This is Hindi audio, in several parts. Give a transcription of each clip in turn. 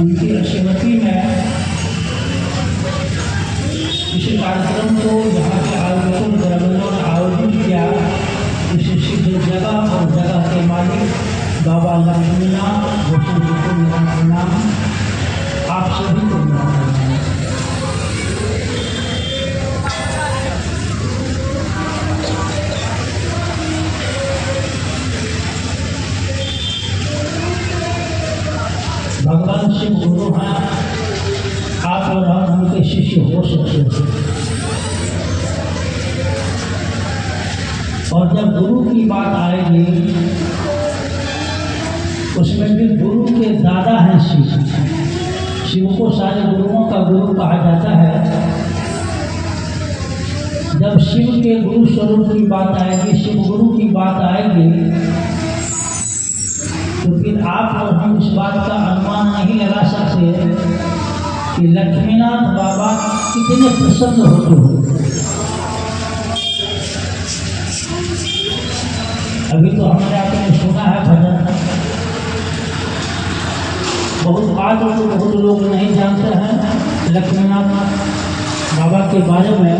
उनकी श्रीमती में इस कार्यक्रम को यहाँ के आयोजकों द्रविड़ों ने आयोजित किया। इस सिद्ध जगह और जगह के मालिक बाबा लक्ष्मीनाथ भूषण जी को मेरा प्रणाम, आप सभी को मेरा प्रणाम। भगवान शिव गुरु हैं, आप और हम उनके शिष्य हो सकते हैं। और जब गुरु की बात आएगी उसमें भी गुरु के दादा हैं शिव। शिव को सारे गुरुओं का गुरु कहा जाता है। जब शिव के गुरु स्वरूप की बात आएगी, शिव गुरु की बात आएगी, तो फिर आप और हम इस बात का अनुमान नहीं लगा सकते कि लक्ष्मीनाथ बाबा कितने प्रसन्न होते हो। अभी तो हमारे आपने सुना है भजन, बहुत बात हो तो बहुत लोग नहीं जानते हैं लक्ष्मीनाथ बाबा के बारे में,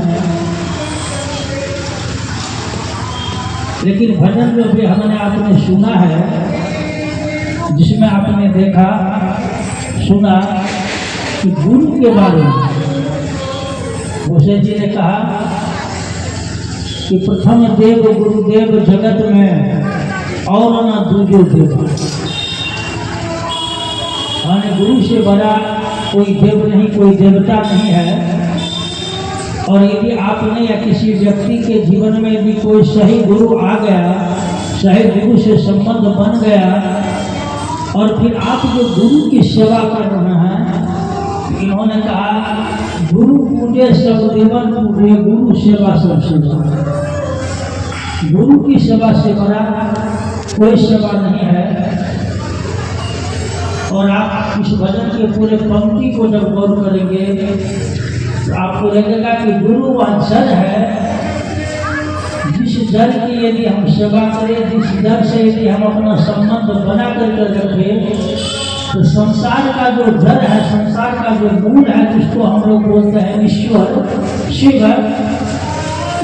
लेकिन भजन में भी हमने आपने सुना है, जिसमें आपने देखा सुना कि गुरु के बारे में भूषण जी ने कहा कि प्रथम देव गुरुदेव जगत में और न दूजो देव। माने गुरु से बड़ा कोई देव नहीं, कोई देवता नहीं है। और यदि आपने या किसी व्यक्ति के जीवन में यदि कोई सही गुरु आ गया, सही गुरु से संबंध बन गया, और फिर आप जो गुरु की सेवा कर रहे हैं, इन्होंने कहा गुरु पूजे सब देवन पूजे, गुरु सेवा सब सेवा। गुरु की सेवा से बड़ा कोई सेवा नहीं है। और आप इस भजन के पूरे पंक्ति को जब गौर करेंगे तो आपको लगेगा कि गुरु वह जड़ है, जिस जड़ की यदि हम सेवा करें, जिस जड़ से यदि हम अपना संबंध बना करके रखें, तो संसार का जो जड़ है, संसार का जो मूल है, जिसको हम लोग बोलते हैं ईश्वर शिव,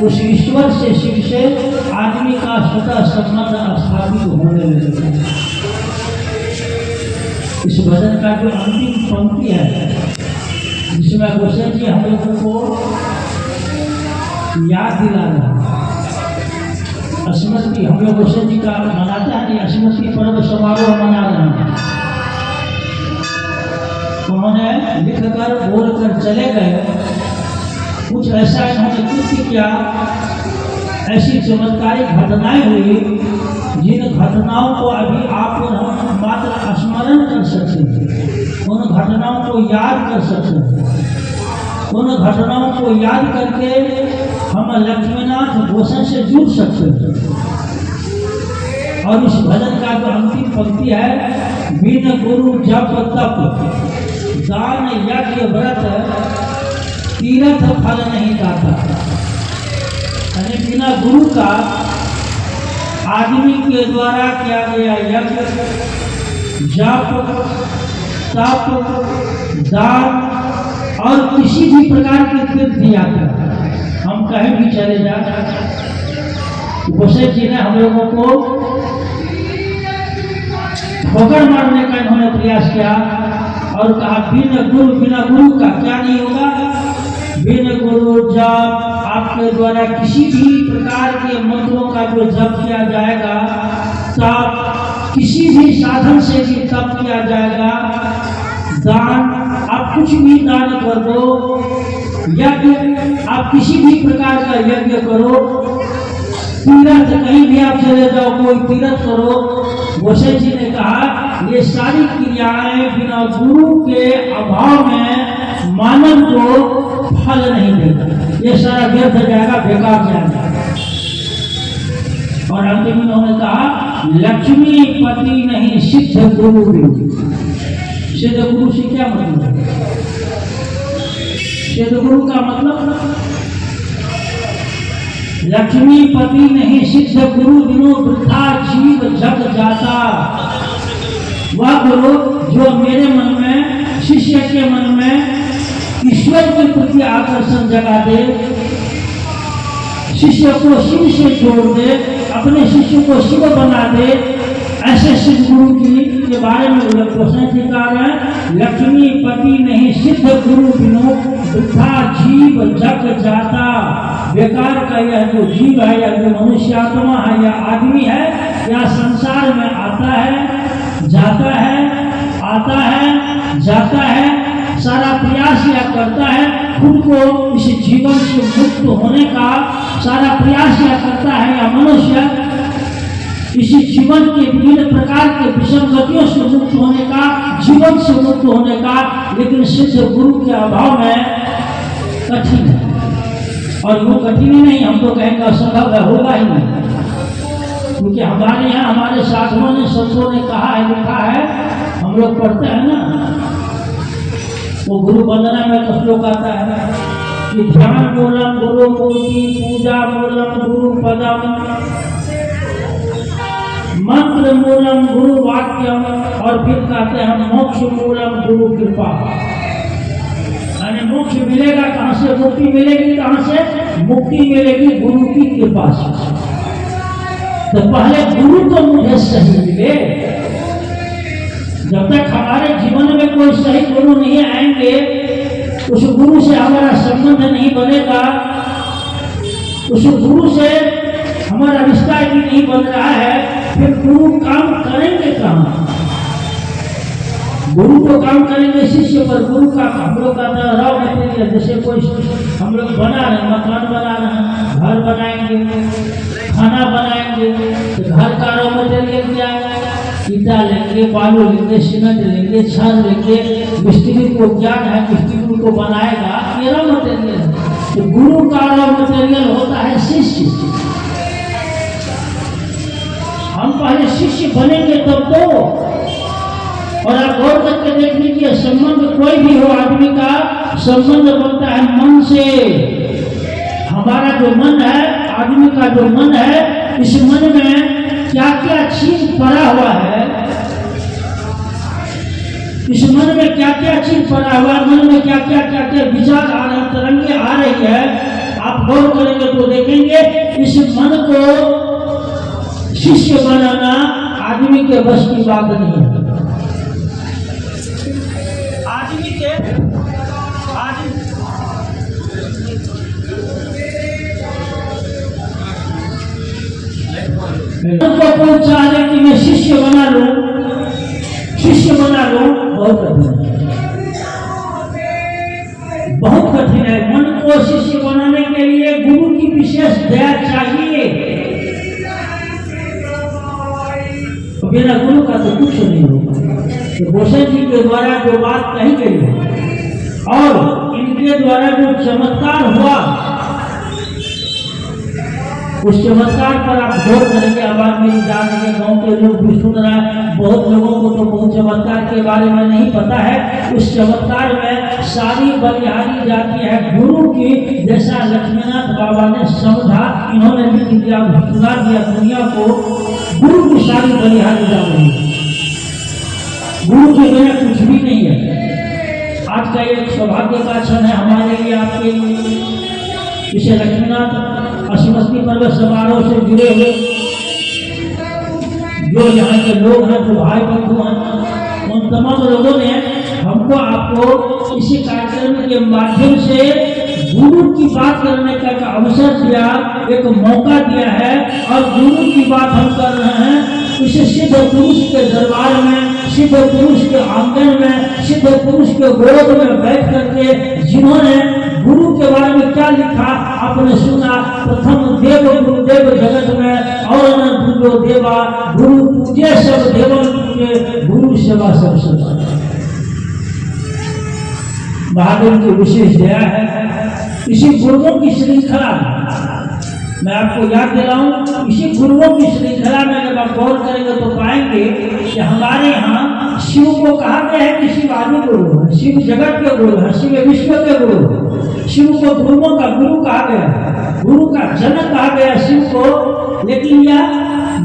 उस ईश्वर से शिव से आदमी का स्वतः संबंध स्थापित होने लगेगा। इस भजन का जो अंतिम पंक्ति है, जिसमें भूषण जी हम लोगों को याद दिला रहे हैं, स्मृति, हम लोग भूषण जी का मनाते हैं कि स्मृति पर्व समारोह मना रहे हैं। उन्होंने लिख कर बोल कर चले गए, कुछ ऐसा इन्होंने कृत्य किया, ऐसी चमत्कारिक घटनाएं हुई जिन घटनाओं को अभी आप और हम मात्र स्मरण कर सकते हैं, उन घटनाओं को याद कर सकते हैं। उन घटनाओं को याद करके हम लक्ष्मीनाथ भूषण से जुड़ सकते हैं। और इस भजन का जो अंतिम पंक्ति है, बिन गुरु जप तप दान यज्ञ व्रत तीर्थ फल नहीं दाता। यानी बिना गुरु का आदमी के द्वारा किया गया यज्ञ, जप, तप, दान और किसी भी प्रकार की तीर्थ यात्रा हम कहीं भी चले जाए, भूषण जी ने हम लोगों को ठोकर मारने का इन्होंने प्रयास किया और कहा बिना गुरु का क्या नहीं होगा। बिना गुरु जप, आपके द्वारा किसी भी प्रकार के मंत्रों का जो जप किया जाएगा, तप किसी भी साधन से भी तप किया जाएगा, दान आप कुछ भी दान कर दो, यज्ञ आप किसी भी प्रकार का यज्ञ करो, तीर्थ कहीं भी आप चले जाओ, कोई तीर्थ करो। भूषण जी ने कहा ये सारी क्रियाएं बिना गुरु के अभाव में मानव को फल नहीं देगा, ये सारा व्यर्थ जाएगा, बेकार जाएगा। और अंतिम में उन्होंने कहा लक्ष्मी पति नहीं सिद्ध गुरु भी। सिद्ध गुरु से क्या मतलब है? सिद्ध गुरु का मतलब लक्ष्मी पति नहीं सिद्ध गुरु बिनु वृथा जीव जग जाता। वह गुरु जो मेरे मन में शिष्य के मन में ईश्वर के प्रति आकर्षण जगा दे, शिष्य को शिव से जोड़ दे, अपने शिष्य को शिव बना दे। ऐसे सिद्ध गुरु की के बारे में गोसाई जी कह रहे हैं, लक्ष्मी पति नहीं सिद्ध गुरु बिनो वृथा जीव जग जाता। बेकार का यह जो जीव है, या जो मनुष्य आत्मा है, या आदमी है, या संसार में आता है जाता है, आता है जाता है, सारा प्रयास या करता है खुद को इस जीवन से मुक्त होने का, सारा प्रयास या करता है, या मनुष्य इसी जीवन के विभिन्न प्रकार के विसंगतियों से मुक्त होने का, जीवन से मुक्त होने का, लेकिन सिद्ध गुरु के अभाव में कठिन है। और वो कठिन ही नहीं, हम तो कहेंगे असंभव है, होगा ही नहीं। क्योंकि हमारे यहाँ हमारे साधुओं ने संतों ने कहा है, लिखा है, हम लोग पढ़ते हैं ना, वो गुरु वंदना में कुछ लोग आता है कि ध्यान मूलम गुरु मूर्ति, पूजा मूलम गुरु पदम, मंत्र मूलम गुरु वाक्यम, और फिर कहते हैं मोक्ष मूलम गुरु कृपा। यानी मोक्ष मिलेगा कहाँ से, मुक्ति मिलेगी कहाँ से? मुक्ति मिलेगी गुरु की कृपा से। तो पहले गुरु तो मुझे सही मिले। जब तक हमारे जीवन में कोई सही गुरु नहीं आएंगे, उस गुरु से हमारा संबंध नहीं बनेगा, उस गुरु से हमारा रिश्ता भी नहीं बन रहा है, फिर गुरु काम करेंगे कहाँ? गुरु तो काम करेंगे शिष्य पर, गुरु का हम लोग का रॉ मटेरियल, जैसे कोई हम लोग बना रहे, मकान बना रहे हैं, घर बनाएंगे, खाना बनाएंगे, तो घर का रॉ मटेरियल क्या है? ईटा लेंगे, बालू लेंगे, सीमेंट लेंगे, छड़ लेंगे। मिस्त्री को ज्ञान है, मिस्त्री को बनाएगा, ये रॉ मटेरियल है। तो गुरु का रॉ मटेरियल होता है शिष्य। हम पहले शिष्य बनेंगे तब तो। और आप गौर करके देख लीजिए, संबंध कोई भी हो आदमी का, संबंध बनता है मन से। हमारा जो मन है, आदमी का जो मन है, इस मन में क्या क्या चीज पड़ा हुआ है, इस मन में क्या क्या चीज पड़ा हुआ है, मन में क्या क्या विचार आ रहे हैं, तरंगे आ रही है। आप गौर करेंगे तो देखेंगे इस मन को शिष्य बनाना आदमी के बस की बात नहीं है। उनको कोई चाहे कि मैं शिष्य बना लूं, शिष्य बना लूं, बहुत कठिन है, बहुत कठिन है। मन को शिष्य बनाने के लिए गुरु की विशेष दया चाहिए। बिना गुरु का तो कुछ नहीं होगा। तो गोसाई जी के द्वारा जो बात कही गई है और इनके द्वारा जो चमत्कार हुआ, उस चमत्कार पर आप गौर करेंगे। आवाज मेरी जा रही है, गांव के लोग भी सुन रहे हैं, बहुत लोगों को तो बहुत चमत्कार के बारे में नहीं पता है। उस चमत्कार में सारी बलिहारी जाती है गुरु की, जैसा लक्ष्मीनाथ बाबा ने समझा, इन्होंने लिख दिया, सुना दिया दुनिया को, गुरु की सारी बलिहारी जा रही है। गुरु के बिना कुछ भी नहीं है। आज का एक सौभाग्य का क्षण है हमारे लिए, आपके लिए। इसे लक्ष्मीनाथ स्मृति पर्व समारोह से जुड़े हुए जो यहाँ के लोग हैं, जो भाई बंधु हैं, उन तमाम लोगों ने हमको आपको इसी कार्यक्रम के माध्यम से गुरु की बात करने का एक अवसर दिया, एक मौका दिया है। और गुरु की बात हम कर रहे हैं इसे सिद्ध पुरुष के दरबार में, सिद्ध पुरुष के आंगन में, सिद्ध पुरुष के गोद में बैठ करके, जिन्होंने गुरु के बारे में क्या लिखा आपने सुना। प्रथम देव गुरुदेव जगत में, और न दूजो देवा, गुरु पूजे सब देवन पूजे, गुरु सेवा सब सेवा। बहादुर की विशेष दया है। इसी गुरुओं की श्रृंखला मैं आपको याद दिलाऊं, इसी गुरुओं की श्रृंखला में जब आप गौर करेंगे तो पाएंगे कि हमारे यहाँ शिव को कहा गया है कि शिव आदि गुरु है, शिव जगत के गुरु है, शिव विश्व के गुरु है। शिव को गुरुओं का गुरु कहा गया, गुरु का जनक कहा गया शिव को। लेकिन यह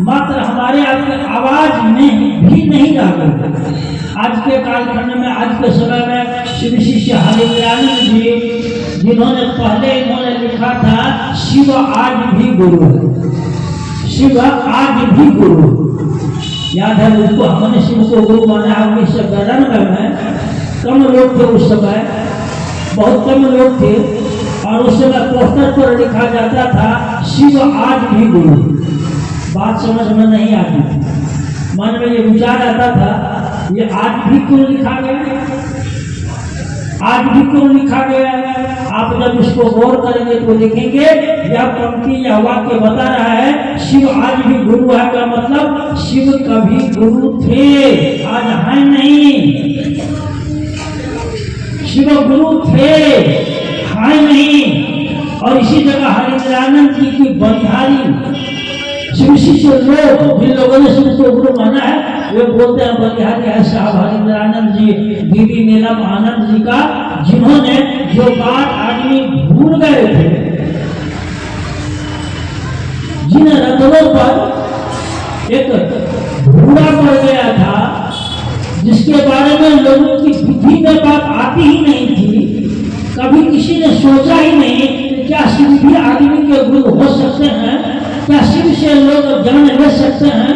मात्र हमारे आपके आवाज में भी नहीं रह गए। आज के कालखंड में, आज के समय में शिव शिष्य हरिद्रानंद जी, जिन्होंने पहले इन्होंने लिखा था शिव आज भी गुरु है, शिव आज भी गुरु। याद है उसको, हमने शिव को गुरु माना 1992 में। कम लोग थे उस समय, बहुत कम लोग थे, और उस समय पोस्टर पर लिखा जाता था शिव आज भी गुरु। बात समझ में नहीं आती, मन में ये विचार आता था ये आज भी क्यों लिखा गया, आज भी क्यों लिखा गया। आप जब इसको गौर करेंगे तो देखेंगे यह पंक्ति या वाक्य बता रहा है शिव आज भी गुरु है का मतलब शिव कभी गुरु थे, आज है नहीं। शिव गुरु थे, है नहीं। और इसी जगह हरिद्रानंद जी की बलिहारी शिव शिष्य लोग, जिन लोगों ने शिव को गुरु माना है, वे बोलते हैं बलिहारी है साहब हरिद्रानंद जी, दीदी नीलम आनंद जी का, जिन्होंने जो बात आदमी भूल गए थे, जिन रत्नों पर एक धूड़ा पड़ गया था, जिसके बारे में लोगों की बुद्धि में बात आती ही नहीं थी, कभी किसी ने सोचा ही नहीं कि क्या शिव भी आदमी के गुरु हो सकते हैं, क्या शिव से लोग ज्ञान ले सकते हैं,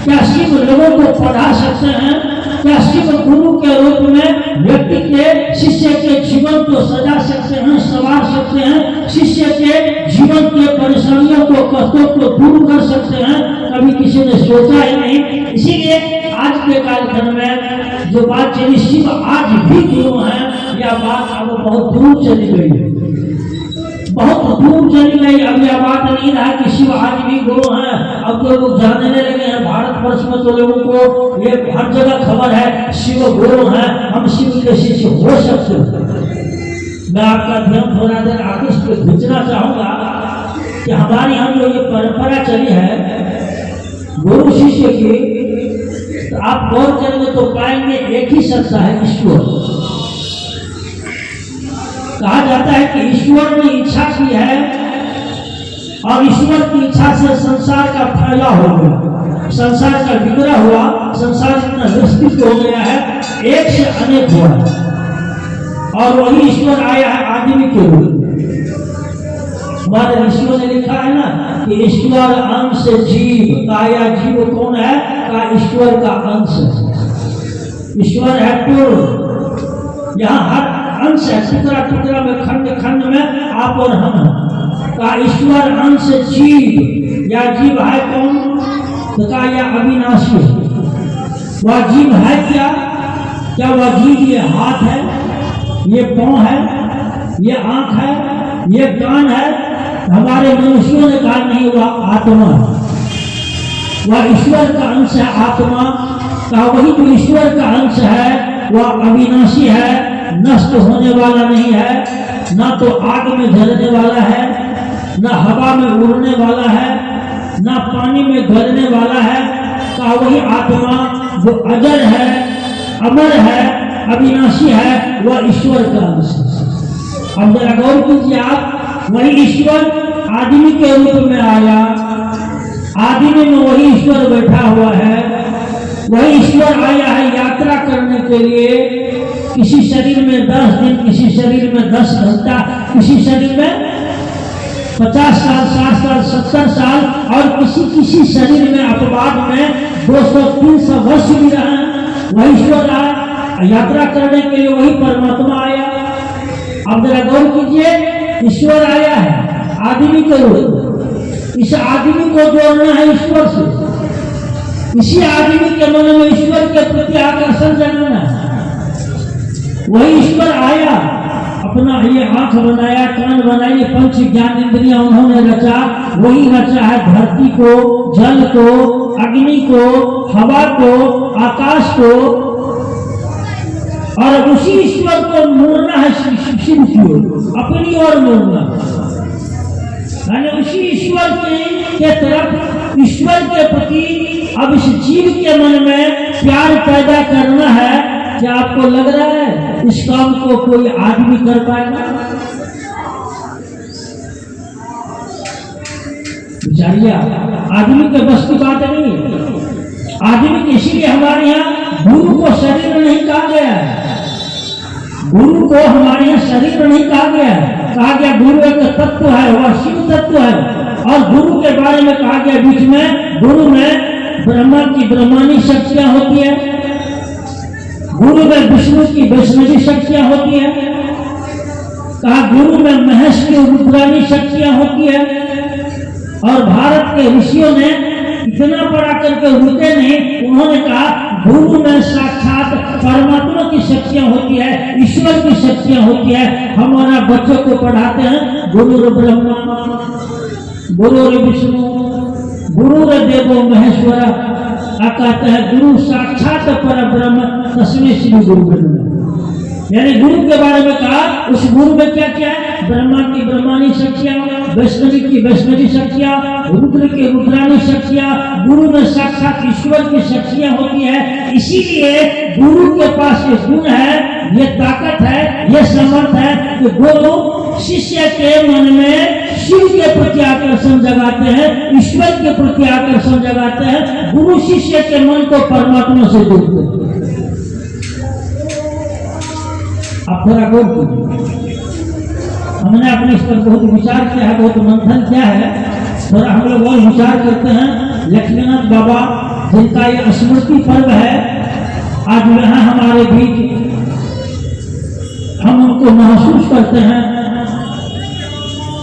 क्या शिव लोगों को पढ़ा सकते हैं, क्या शिव गुरु के रूप में व्यक्ति के शिष्य के जीवन को सजा सकते हैं, संवार सकते हैं, शिष्य के जीवन के परेशानियों को, कष्टों को दूर कर सकते हैं, कभी किसी ने सोचा ही नहीं। इसीलिए आज के कालखंड में जो बात चली शिव आज भी गुरु है, यह बात अब बहुत दूर चली गई है, बहुत दूर चली गई। अब यह बात नहीं रहा कि शिव आज भी गुरु हैं। अब तो लोग जानने लगे हैं, भारतवर्ष में तो लोगों को ये हर जगह खबर है शिव गुरु हैं, हम शिव के शिष्य हो सकते हैं। मैं आपका ध्यान थोड़ा देर आगे इस पर खींचना चाहूंगा कि हमारे यहाँ जो ये परंपरा चली है गुरु शिष्य की, तो आप गौर करेंगे तो पाएंगे एक ही सत्ता है, ईश्वर। कहा जाता है कि ईश्वर ने इच्छा की है और ईश्वर की इच्छा से संसार का फैला हो गया, संसार का विग्रह हुआ, संसार इतना विस्तृत हो गया है, एक से अनेक हुआ, और वही ईश्वर आया है आदमी के रूप। हमारे ऋषियों ने लिखा है ना कि ईश्वर अंश जीव, काया जीव कौन है, का ईश्वर का अंश है। ईश्वर है पूर्ण, यहाँ हर अंश है, टुकड़ा टुकड़ा में, खंड खंड में आप और हम का ईश्वर अंश जीव। या जीव है कौन, तो का यह अविनाशी। वह जीव है क्या, क्या वह जीव ये हाथ है, ये पांव है, ये आंख है, ये कान है। हमारे मनुष्यों ने कहा नहीं, वह आत्मा, वह ईश्वर का अंश है। आत्मा का वही जो ईश्वर का अंश है वह अविनाशी है, नष्ट होने वाला नहीं है, ना तो आग में जलने वाला है, ना हवा में उड़ने वाला है, ना पानी में गलने वाला है। का वही आत्मा जो अजर है, अमर है, अविनाशी है, वह ईश्वर का अंश है। अब जरा गौर कीजिए आप, वही ईश्वर आदमी के रूप में आया, आदमी में वही ईश्वर बैठा हुआ है, वही ईश्वर आया है यात्रा करने के लिए। किसी शरीर में 10 दिन, किसी शरीर में 10 घंटा, किसी शरीर में 50 साल, 60 साल, 70 साल, और किसी शरीर में अपवाद में 200-300 वर्ष भी रहा। वही ईश्वर आया यात्रा करने के लिए, वही परमात्मा आया। अब जरा गौर कीजिए, ईश्वर आया है आदमी के रूप, इस आदमी को जोड़ना है ईश्वर से, इसी आदमी के मन में ईश्वर के प्रति आकर्षण जगाना है। वही ईश्वर आया, अपना ये आंख बनाया, कान बनाई, पंच ज्ञान इंद्रियां उन्होंने रचा। वही रचा है धरती को, जल को, अग्नि को, हवा को, आकाश को, और उसी ईश्वर को मोड़ना है शिव की ओर, अपनी ओर मोड़ना, यानी उसी ईश्वर के तरफ, ईश्वर के प्रति अब इस जीव के मन में प्यार पैदा करना है। क्या आपको लग रहा है इस काम को कोई आदमी कर पाएगा? विचारिए, आदमी के बस की बात नहीं है। आदमी के, इसीलिए हमारे यहाँ गुरु को शरीर नहीं कहा गया है। गुरु को हमारे यहाँ शरीर नहीं कहा गया है। कहा गया गुरु एक तत्व है, वह शिव तत्व है। और गुरु के बारे में कहा गया बीच में, गुरु में ब्रह्मा की ब्रह्मानी शक्तियां होती है, गुरु में विष्णु की वैष्णवी शक्तियां होती है, कहा गुरु में महेश की रुद्रानी शक्तियां होती है। और भारत के ऋषियों ने इतना पढ़ा करके रुके नहीं, उन्होंने कहा गुरु में साक्षात परमात्मा की शक्तियां होती है, ईश्वर की शक्तियां होती है। हमारा बच्चों को पढ़ाते हैं गुरु ब्रह्मा, गुरु विष्णु, गुरु देवो महेश्वर, कहते हैं गुरु साक्षात पर ब्रह्म तस्मै श्री गुरु ब्रह्म। यानी गुरु के बारे में कहा, उस गुरु में क्या क्या है? ब्रह्मा की ब्रह्मानी शक्तियां, वैष्णवी की वैष्णवी शक्तियां, रुद्र की रुद्रानी शक्तियां, गुरु में साक्षात ईश्वर की शक्तियां होती है। इसीलिए गुरु के पास ये गुण है, ये ताकत है, ये समर्थ है कि गुरु शिष्य के मन में शिव के प्रति आकर्षण जगाते हैं, ईश्वर के प्रति आकर्षण जगाते हैं। गुरु शिष्य के मन को परमात्मा से जोड़ते हैं। आप थोड़ा गौर कीजिए, हमने अपने इस पर बहुत विचार किया है, बहुत मंथन किया है। थोड़ा हम लोग और विचार करते हैं। लक्ष्मीनाथ बाबा जिनका ये स्मृति पर्व है, आज यहाँ हमारे बीच, हम उनको महसूस करते हैं,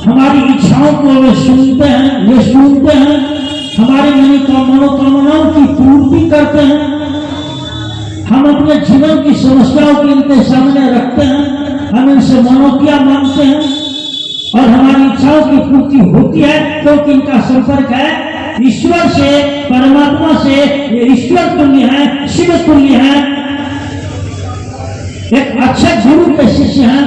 हमारी इच्छाओं को वे सुनते हैं, ये सुनते हैं, हमारी मनोकामनाओं की पूर्ति करते हैं। हम अपने जीवन की समस्याओं को इनके सामने रखते हैं, हम इनसे मनोज्ञा मांगते हैं और हमारी इच्छाओं की पूर्ति होती है, क्योंकि इनका संपर्क है ईश्वर से, परमात्मा से। ये ईश्वर तुल्य है, शिव तुल्य है, एक अच्छे गुरु के शिष्य हैं,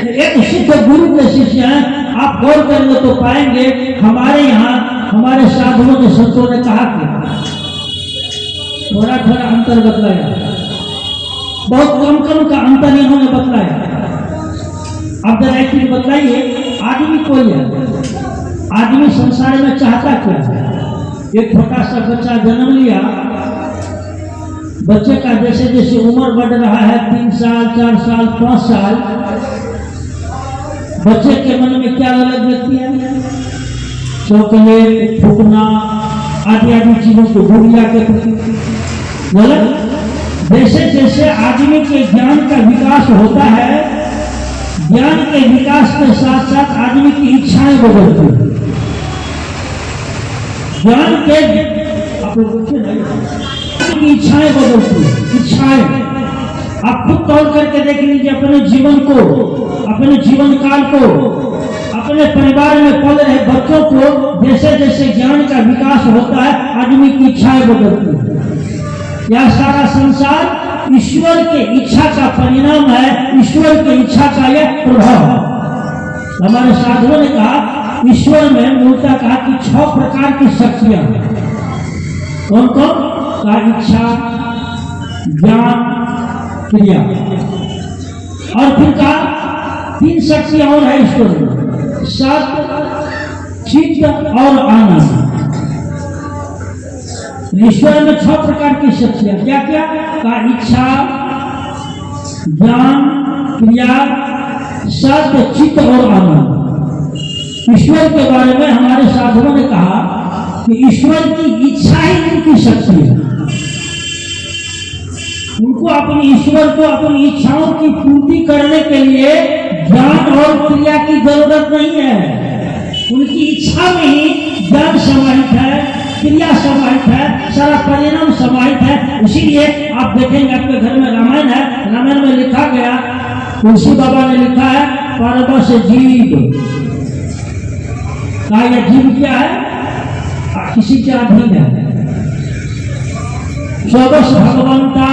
एक सिद्ध गुरु के शिष्य हैं। आप गौर करेंगे तो पाएंगे हमारे यहाँ हमारे साधुओं ने, संतों ने कहा कि थोड़ा थोड़ा अंतर बतलाया, बहुत कम कम का अंतर इन्होंने बतलाया। अब जरा एक चीज बतलाइए, आदमी कोई है, आदमी संसार में चाहता क्या है? एक छोटा सा बच्चा जन्म लिया, बच्चे का जैसे जैसे उम्र बढ़ रहा है, 3 साल 4 साल 5 साल, बच्चे के मन में क्या अलग लगती है? चॉकलेट, फूकना आदि आदि चीजों को गुड़िया के गलत। जैसे जैसे आदमी के ज्ञान का विकास होता है, ज्ञान के विकास के साथ साथ आदमी की इच्छाएं बदलती हैं। ज्ञान के आप लोग इच्छाएं बदलती हैं, इच्छाएं। आप खुद तौल करके देख लीजिए अपने जीवन को, अपने जीवन काल को, अपने परिवार में पल रहे बच्चों को। जैसे जैसे ज्ञान का विकास होता है, आदमी की इच्छाएं बदलती है। यह सारा संसार ईश्वर के इच्छा का परिणाम है, ईश्वर की इच्छा का यह प्रभाव है। हमारे साधुओं ने कहा ईश्वर में मूलतः कहा कि 6 प्रकार की शक्तियां हैं। कौन कौन? का इच्छा, ज्ञान, क्रिया, और फिर कहा 3 शक्तियां और है ईश्वर में, सत्य, चित्त और आनंद। ईश्वर में 6 प्रकार की शक्तियां, क्या क्या? का इच्छा, ज्ञान, क्रिया, सत्य, चित्त और आनंद। ईश्वर के बारे में हमारे साधुओं ने कहा कि ईश्वर की इच्छा ही उनकी शक्ति है। उनको अपनी ईश्वर को अपनी इच्छाओं की पूर्ति करने के लिए ज्ञान और क्रिया की जरूरत नहीं है। उनकी इच्छा में ही ज्ञान समाहित है, क्रिया समाहित है, सारा परिणाम समाहित है। इसीलिए आप देखेंगे आपके घर में रामायण है, रामायण में लिखा गया, तुलसी बाबा ने लिखा है परबस जीव। कहा यह जीव क्या है? किसी के अधीन है। स्वबस भगवंता,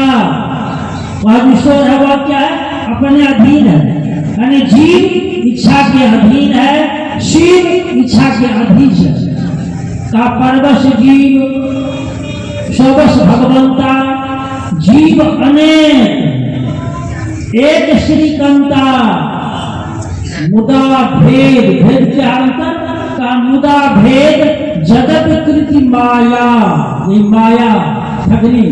वह ईश्वर है, वह क्या है? अपने अधीन है। यानी जीव इच्छा के अधीन है, शिव इच्छा के अधीन है। का परवश जीव, स्वबस भगवंता, जीव अनेक, एक श्रीकंता, मुदा भेद। भेद क्या अंतर? का मुदा भेद जगत कृति माया, ये माया ठगनी,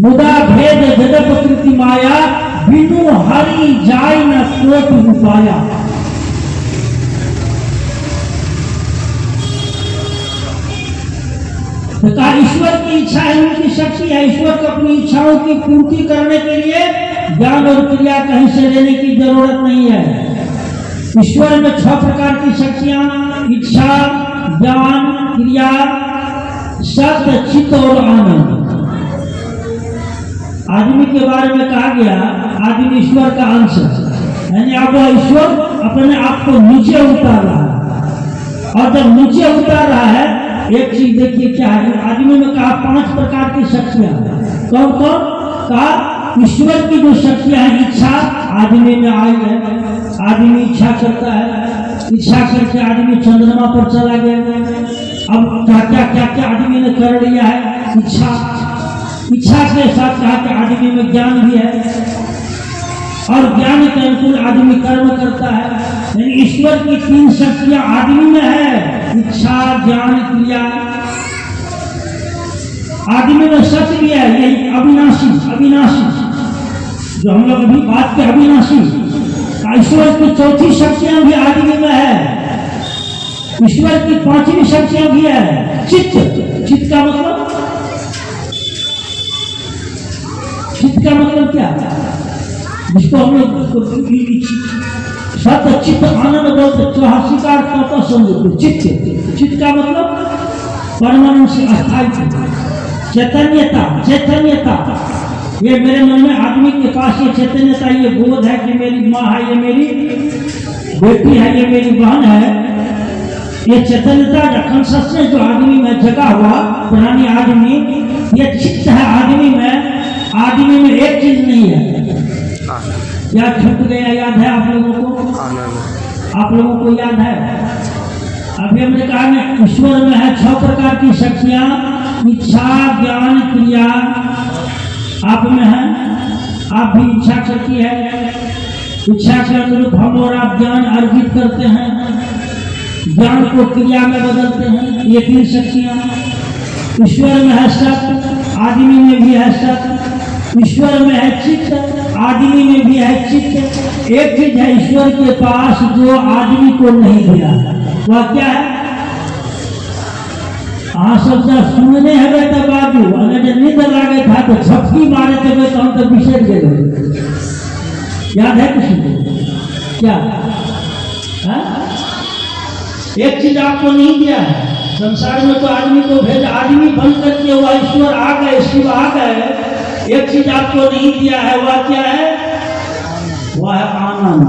मुदा भेद जगत कृति माया, बिनु हरि जाय न कोट उपाया। तो कहा ईश्वर की इच्छा है, उनकी शक्ति है। ईश्वर को अपनी इच्छाओं की पूर्ति करने के लिए ज्ञान और क्रिया कहीं से लेने की जरूरत नहीं है। ईश्वर में 6 प्रकार की शक्तियां, इच्छा, ज्ञान, क्रिया, सत्य, चित्त और आनंद। आदमी के बारे में कहा गया आदमी ईश्वर का अंश है, यानी अब ईश्वर अपने आप को नीचे उतार रहा है। और जब नीचे उतार रहा है, एक चीज देखिए क्या है, आदमी में कहा 5 प्रकार की शक्तियां। कौन कौन? कहा ईश्वर की जो शक्तियां हैं, इच्छा आदमी में आई है, आदमी इच्छा करता है, इच्छा करके आदमी चंद्रमा पर चला गया। अब क्या क्या आदमी ने कर लिया है, इच्छा के साथ कहा कि आदमी में ज्ञान भी है और ज्ञान के अनुकूल आदमी कर्म करता है। यानी ईश्वर की 3 शक्तियां आदमी में है, इच्छा, ज्ञान, क्रिया। आदमी में सत्य भी है, यही अविनाशी जो हम लोग अभी बात के अविनाशी। ईश्वर की 4थी शक्तियां भी आदमी में है, ईश्वर की 5वीं शक्तियां भी है, चित्त का मतलब क्या? जिसको हम लोग सत्य चित्त आनंद बोलते, स्वीकार करता समझो। चित्त का मतलब परमानंद से अस्थायी चैतन्यता। ये मेरे मन में आदमी के पास ये चैतन्यता, ये बोध है कि मेरी माँ है, ये मेरी बेटी है, ये मेरी बहन है। ये चैतन्यता कॉन्शसनेस जो आदमी में जगा हुआ, पुरानी आदमी, ये चित्त है आदमी में। आदमी में एक चीज नहीं है, क्या छूट गया? याद है आप लोगों को? आप लोगों को याद है? अभी हमने कहा ना ईश्वर में है 6 प्रकार की शक्तियां, इच्छा, ज्ञान, क्रिया आप में है। आप भी इच्छा शक्ति है, इच्छा के अनुरूप हम और आप ज्ञान अर्जित करते हैं, ज्ञान को क्रिया में बदलते हैं। ये 3 शक्तियां ईश्वर में है। सत्य आदमी में भी है, सत्य ईश्वर में है। चित्त आदमी में भी है, चित्त। एक चीज है ईश्वर के पास जो आदमी को नहीं दिया, वह क्या है? हाँ, सब सुनने है बेटा बाजू, अगर नींद लागे था तो झपकी मारे थे तो हम तो बिछड़ गए। याद है किसी को? क्या एक चीज आपको नहीं दिया है संसार में, तो आदमी को भेज, आदमी बन करके वह ईश्वर आ गए, शिव आ गए। एक चीज आपको नहीं दिया है, वह क्या है? वह है आनंद।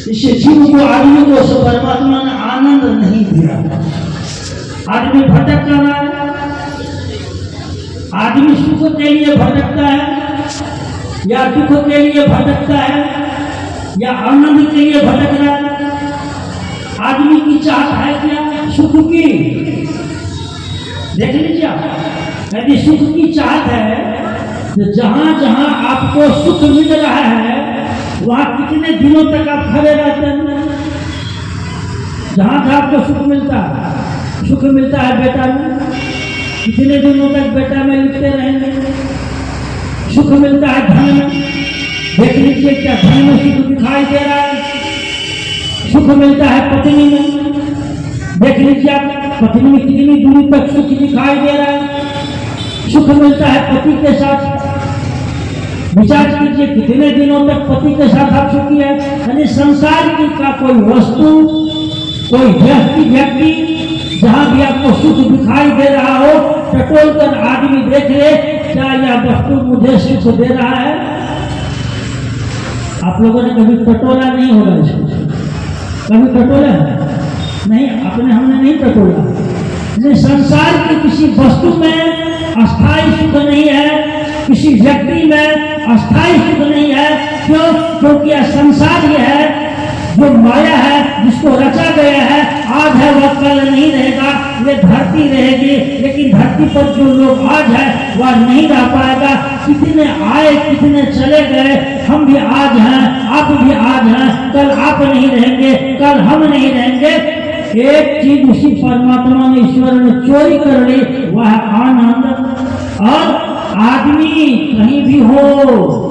इसे जीव को, आदमी को परमात्मा ने आनंद नहीं दिया। आदमी भटक रहा है, आदमी सुख के लिए भटकता है या दुख के लिए भटकता है या आनंद के लिए भटक रहा है। आदमी की चाहत है क्या? सुख की। देख लीजिए, यदि सुख की चाहत है तो जहां जहां आपको सुख मिल रहा है वहां कितने दिनों तक आप खड़े रहते हैं? जहां जहां आपको सुख मिलता है बेटा में, कितने दिनों तक बेटा में लिखते रहेंगे? सुख मिलता है धन में, देख लीजिए क्या धन में सुख दिखाई दे रहा है। सुख मिलता है पत्नी में, देख लीजिए आप पत्नी में कितनी दूरी तक सुख दिखाई दे रहा है। सुख मिलता है पति के साथ, विचार कीजिए कितने दिनों तक पति के साथ आप सुखी है। यानी संसार की का कोई वस्तु, कोई व्यक्ति जहां भी आपको सुख दिखाई दे रहा हो, टटोल कर आदमी देख ले क्या यह वस्तु मुझे सुख दे रहा है। आप लोगों ने कभी टटोला नहीं होगा इसको? कभी टटोला नहीं? हमने नहीं टटोला। संसार की किसी वस्तु में अस्थायी सुख नहीं है, किसी व्यक्ति में अस्थायी सुख नहीं है। क्यों? क्योंकि यह संसार ही है जो माया है, जिसको रचा गया है। आज है वह कल नहीं रहेगा, ये धरती रहेगी, लेकिन धरती पर जो लोग आज है वह नहीं रह पाएगा। कितने आए, कितने चले गए। हम भी आज हैं, आप भी आज हैं, कल आप नहीं रहेंगे, कल हम नहीं रहेंगे। एक चीज उसी परमात्मा ने, ईश्वर ने चोरी कर ली, वह है आनंद। और आदमी कहीं भी हो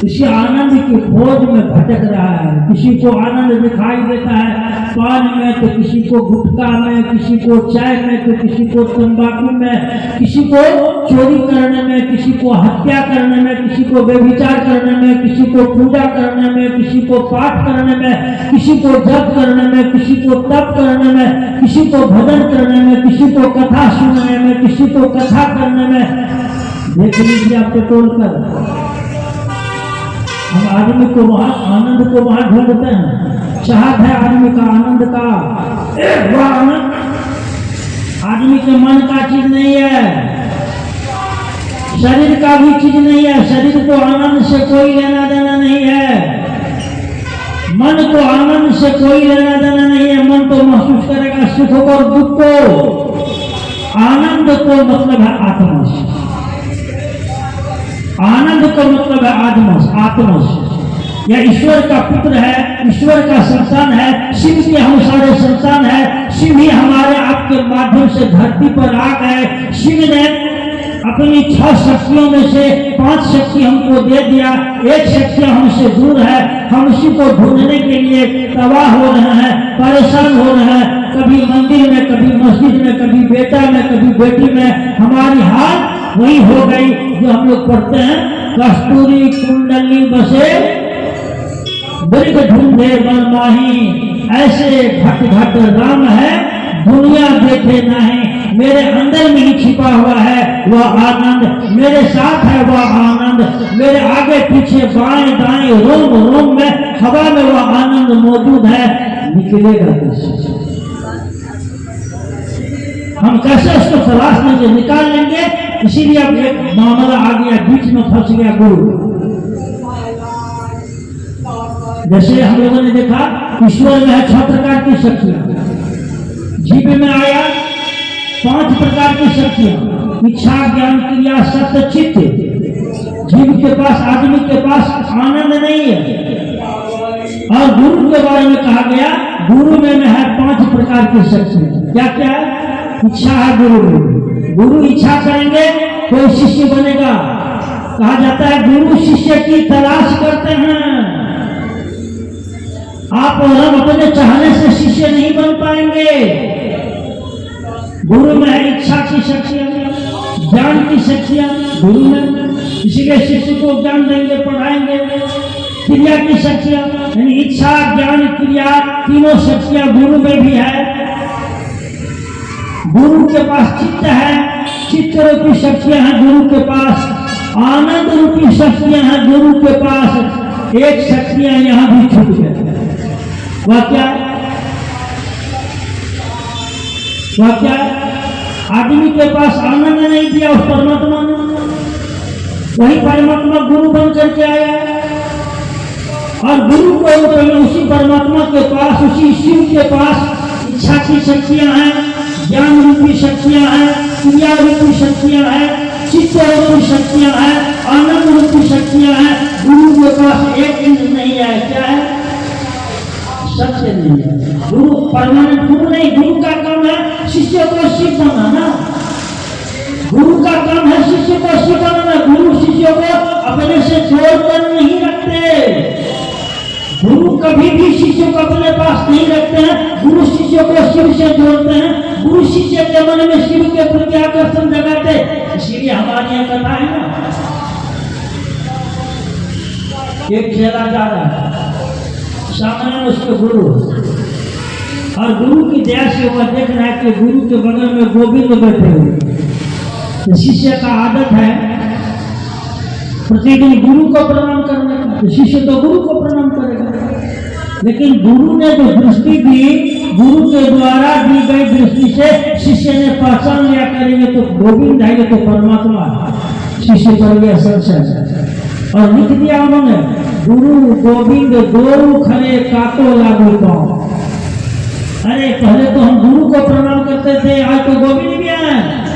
इसी आनंद की खोज में भटक रहा है। किसी को आनंद दिखाई देता है पान में, तो किसी को गुटखा में, किसी को चाय में, तो किसी को तंबाकू में, किसी को चोरी करने में, किसी को हत्या करने में, किसी को व्यभिचार करने में, किसी को पूजा करने में, किसी को पाठ करने में, किसी को जप करने में, किसी को तप करने में, किसी को भजन करने में, किसी को कथा सुनने में, किसी को कथा करने में। देख लीजिए आपको तोड़कर हम आदमी को वहां आनंद को वहां ढूंढते हैं। चाहत है आदमी का आनंद का, वह आनंद आदमी के मन का चीज नहीं है, शरीर का भी चीज नहीं है। शरीर को आनंद से कोई लेना देना नहीं है, मन को आनंद से कोई लेना देना नहीं है। मन तो महसूस करेगा सुख को और दुख को। आनंद को मतलब है आत्मा से, आनंद का मतलब है आत्मा से। यह ईश्वर का पुत्र है, ईश्वर का संतान है, शिव के हम सारे संतान है। शिव ही हमारे आपके माध्यम से धरती पर आ गए। शिव ने अपनी 6 शक्तियों में से 5 शक्ति हमको दे दिया, 1 शक्ति हमसे दूर है। हम उसी को ढूंढने के लिए तबाह हो रहे हैं, परेशान हो रहे हैं। कभी मंदिर में, कभी मस्जिद में, कभी बेटा में, कभी बेटी में। हमारी हाल वही हो गई जो हम लोग पढ़ते हैं, कस्तूरी कुंडली बसे मृग ढूंढे वन माही। ऐसे घट घट राम है दुनिया देखे नहीं। मेरे अंदर में ही छिपा हुआ है वह आनंद, मेरे साथ है वह आनंद। मेरे आगे पीछे बाएं दाएं रोम रोम में हवा में वह आनंद मौजूद है। निकलेगा कैसे? हम कैसे उसको तलाश लेंगे, निकाल लेंगे? इसीलिए अब एक मामला आ गया, बीच में फंस गया गुरु। जैसे हम लोगों ने देखा ईश्वर में है 6 प्रकार की शक्तियां, जीव में आया 5 प्रकार की शक्तियां, इच्छा ज्ञान क्रिया सत्य चित्त। जीव के पास, आदमी के पास आनंद नहीं है। और गुरु के बारे में कहा गया, गुरु में है 5 प्रकार की शक्तियां। क्या क्या है? इच्छा है गुरु में, गुरु इच्छा करेंगे कोई शिष्य बनेगा। कहा जाता है गुरु शिष्य की तलाश करते हैं। आप और हम अपने चाहने से शिष्य नहीं बन पाएंगे। गुरु में है इच्छा की शक्तियां, ज्ञान की शक्तियां गुरु में, इसीलिए शिष्य को ज्ञान देंगे, पढ़ाएंगे। क्रिया की शक्तियां यानी इच्छा ज्ञान क्रिया तीनों शक्तियां गुरु में भी है। गुरु के पास चित्त है, चित्त रूपी शक्तियां हैं गुरु के पास। आनंद रूपी शक्तियां हैं गुरु के पास। एक शक्तियां यहां भी छूट गई, वह क्या? वह क्या? आदमी के पास आनंद नहीं दिया उस परमात्मा ने, वही परमात्मा गुरु बन करके आया। और गुरु को उसी परमात्मा के पास, उसी शिव के पास इच्छा की शक्तियां हैं, ज्ञान रूपी शक्तियां हैं, क्रिया रूपी शक्तियां हैं, चित्त रूपी शक्तियां हैं, आनंद रूपी शक्तियां हैं। गुरु के पास एक चीज नहीं है, क्या है? सत्य नहीं है। गुरु परमानेंट गुरु नहीं। गुरु का काम है शिष्य को शिव बनाना। गुरु का काम है शिष्य को शिव बनाना। गुरु शिष्य को अपने से जोड़कर नहीं रखते। गुरु कभी भी शिष्य को अपने पास नहीं रखते हैं। गुरु शिष्य को शिव से जोड़ते हैं। गुरु शिष्य के मन में शिव के प्रति आकर्षण जगाते। इसीलिए हमारी यह कथा है ना, एक चेला जा रहा है, सामने में उसके गुरु, और गुरु की दया से वह देख रहा है कि गुरु के बगल में गोविंद बैठे हुए। तो शिष्य का आदत है प्रतिदिन गुरु को प्रणाम करने का, तो शिष्य तो गुरु को प्रणाम करेगा। लेकिन गुरु ने जो दृष्टि दी, गुरु के द्वारा दी गई दृष्टि से शिष्य ने पहचान लिया, करेंगे तो गोविंद है, तो परमात्मा है। शिष्य पर गया संशय और लिख दिया उन्होंने, गुरु गोविंद दो खरे काको लागू पाओ। अरे पहले तो हम गुरु को प्रणाम करते थे, आज तो गोविंद भी है।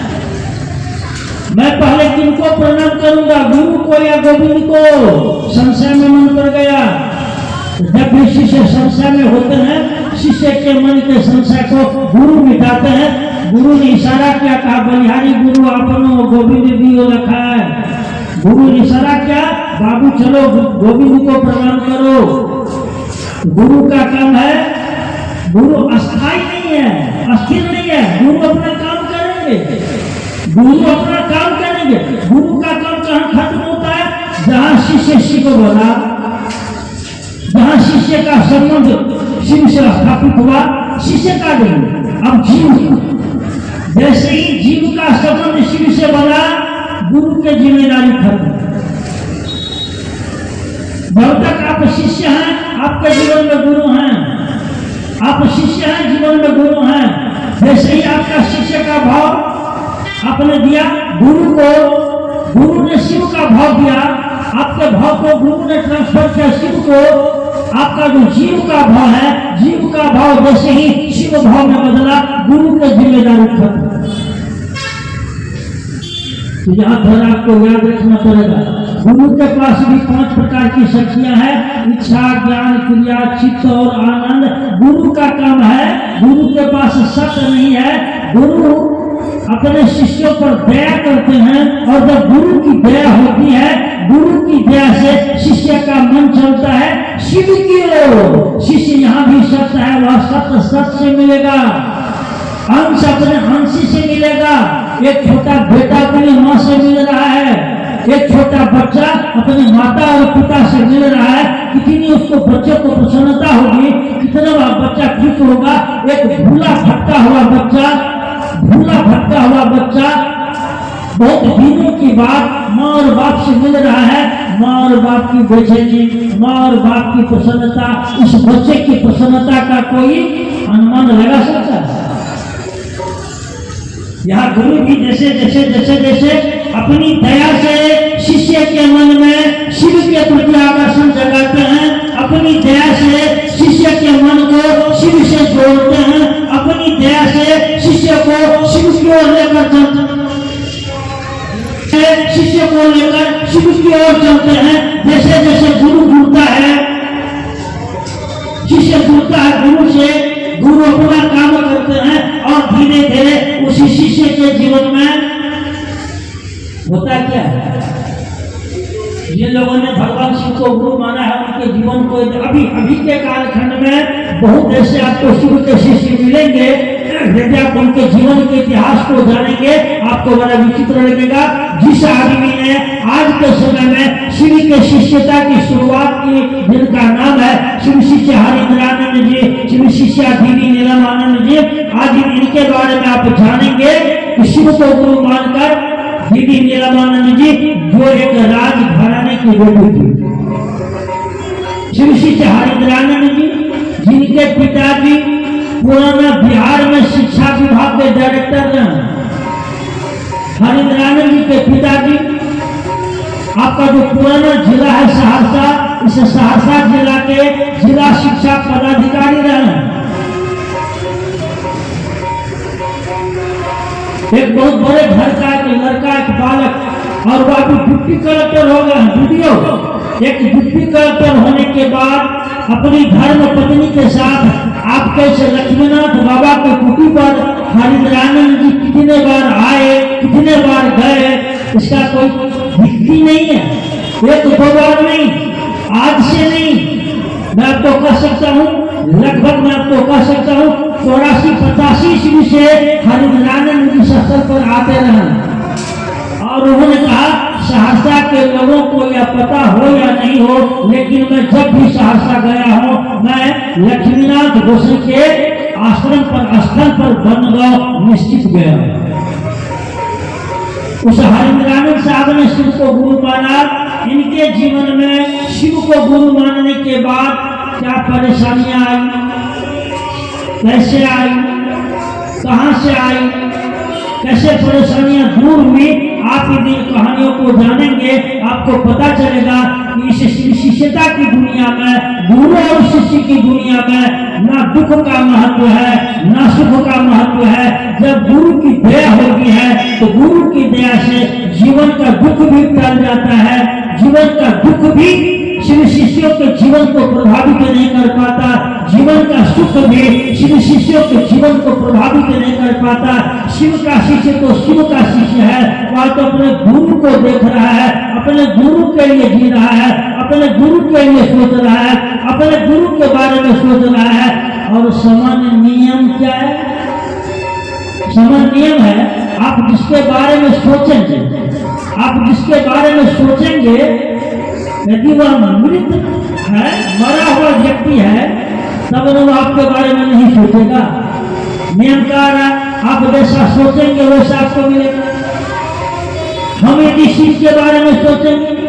मैं पहले किनको प्रणाम करूंगा, गुरु को या गोविंद को? संशय में मन पड़ गया। जब भी शिष्य संशय में होते हैं, शिष्य के मन के संशय को गुरु मिटाते हैं। गुरु ने इशारा किया, कहा बलिहारी गुरु आपनो गोविंद दियो रखा है। गुरु ने इशारा किया, बाबू चलो गोविंद को प्रणाम करो। गुरु का काम है, गुरु अस्थाई नहीं है, अस्थिर नहीं है। गुरु अपना काम करेंगे, गुरु अपना काम करेंगे। गुरु का काम कहाँ खत्म होता है? जहां शिष्य शिव बोला, जहां शिष्य का संबंध शिव से स्थापित हुआ, शिष्य का नहीं, अब जीव। जैसे ही जीव का संबंध शिव से बना, गुरु की जिम्मेदारी खत्म। जब तक आप शिष्य हैं, आपके जीवन में गुरु हैं। आप शिष्य हैं, जीवन में गुरु हैं। जैसे ही आपका शिष्य का भाव आपने दिया गुरु को, गुरु ने शिव का भाव दिया, आपके भाव को गुरु ने ट्रांसफर किया शिव को। आपका जो जीव का भाव है, जीव का भाव जैसे ही शिव भाव में बदला, गुरु की जिम्मेदारी खत्म। तो यहाँ पर आपको याद रखना पड़ेगा, गुरु के पास भी 5 प्रकार की शक्तियां हैं: इच्छा, ज्ञान, क्रिया, चित्त और आनंद। गुरु का काम है, गुरु के पास सत्य नहीं है। गुरु अपने शिष्यों पर दया करते हैं, और जब गुरु की दया होती है, गुरु की दया से शिष्य का मन चलता है शिव की ओर। शिष्य यहाँ भी सत्य है, वह सत्य सत्य से मिलेगा, अंश अपने अंशी से मिलेगा। एक छोटा बेटा अपनी माँ से मिल रहा है, एक छोटा बच्चा अपने माता और पिता से मिल रहा है। कितनी उसको बच्चे को प्रसन्नता होगी, कितना बच्चा खुश होगा। एक भूला भटका हुआ बच्चा बहुत दिनों की बाद माँ और बाप से मिल रहा है। माँ और बाप की बेचैनी, माँ और बाप की प्रसन्नता, उस बच्चे की प्रसन्नता का कोई अनुमान लगा सकता है? यहाँ गुरु भी जैसे अपनी दया से शिष्य के मन में शिव के प्रति आकर्षण जगाते हैं, अपनी दया से शिष्य के मन को शिव से जोड़ते हैं, अपनी दया से शिष्य को शिव की ओर लेकर शिव की ओर चलते हैं। जैसे जैसे गुरु जुड़ता है, शिष्य जुड़ता है गुरु से, गुरु अपना काम करते हैं, और धीरे धीरे उसी शिष्य के जीवन में होता क्या है? जिन लोगों ने भगवान शिव को गुरु माना है, उनके जीवन को अभी के कालखंड में बहुत ऐसे आपको शिव के शिष्य मिलेंगे। यदि आप उनके जीवन के इतिहास को जानेंगे, आपको बड़ा विचित्र लगेगा। जिस आदमी ने आज के समय में शिव के शिष्यता की शुरुआत की, जिनका नाम है शिव शिष्य हरिंद्रानंद जी, शिव शिष्या दीदी नीलमानंद जी, आज इनके बारे में आप जानेंगे कि शिव को गुरु मानकर दीदी नीलमानंद जी, जो एक राज घराने की बेटी थी, शिव शिष्य हरिंद्रानंद जी, जिनके पिताजी पुराना बिहार में शिक्षा विभाग के डायरेक्टर हैं। हरिंद्रानंद जी के पिताजी, आपका जो पुराना जिला है सहरसा, इस सहरसा जिला के जिला शिक्षा पदाधिकारी रहे। एक बहुत बड़े घर का एक लड़का, एक बालक, और वह भी डिप्टी कलेक्टर हो गया। वीडियो एक डिप्टी कलेक्टर होने के बाद अपनी धर्म पत्नी के साथ आपके से लक्ष्मीनाथ बाबा के कुटी पर हरिंद्रानंद जी कितने बार आए, कितने बार गए, इसका कोई गिनती नहीं है। एक दो बार नहीं, आज से नहीं, मैं आपको कह सकता हूँ, लगभग मैं आपको कह सकता हूँ 84-85 ईस्वी से हरिंद्रानंद जी स्थल पर आते रहे। और उन्होंने कहा, सहरसा के लोगों को यह पता हो या नहीं हो, लेकिन मैं जब भी सहरसा गया हूँ, मैं लक्ष्मीनाथ गोसाई के आश्रम पर स्थल पर बनगांव निश्चित गया। उस हरिंद्रानंद साहब ने शिव को गुरु माना। इनके जीवन में शिव को गुरु मानने के बाद क्या परेशानियां आई, कैसे आई, कहां से आई, कैसे परेशानियां दूर हुई, आप इन कहानियों को जानेंगे, आपको पता चलेगा कि इस शिष्यता की दुनिया में, गुरु और शिष्य की दुनिया में ना दुख का महत्व है, ना सुख का महत्व है। जब गुरु की दया होती है, तो गुरु की दया से जीवन का दुख भी टल जाता है। जीवन का दुख भी शिव शिष्यों के जीवन को प्रभावित नहीं कर पाता, जीवन का सुख भी शिव शिष्यों के जीवन को प्रभावित नहीं कर पाता। शिव का शिष्य तो शिव का शिष्य है, वह तो अपने गुरु को देख रहा है, अपने गुरु के लिए जी रहा है, अपने गुरु के लिए सोच रहा है, अपने गुरु के बारे में सोच रहा है। और सामान्य नियम क्या है? सामान्य नियम है, आप जिसके बारे में सोचेंगे, आप जिसके बारे में सोचेंगे, यदि वह मृत है, मरा हुआ व्यक्ति है, तब वो आपके बारे में नहीं सोचेगा। नियम क्या है? आप जैसा सोचेंगे वैसा आपको मिलेगा। हम यदि शिव के बारे में सोचेंगे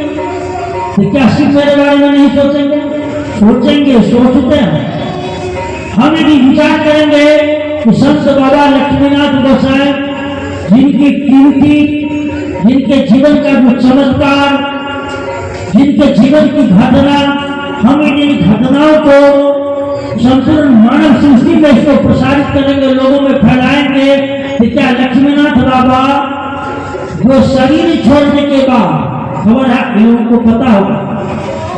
तो क्या शिव मेरे बारे में नहीं सोचेंगे? सोचेंगे, सोचते हैं। हम यदि विचार करेंगे कि संत बाबा लक्ष्मीनाथ गोसाई जिनकी कीर्ति, जिनके जीवन का जो चमत्कार, जिनके जीवन की घटना, हम इन घटनाओं को संपूर्ण मानव सृष्टि में इसको प्रसारित करेंगे, लोगों में फैलाएंगे, तो क्या लक्ष्मीनाथ बाबा जो शरीर छोड़ने के बाद, खबर है लोगों को पता होगा,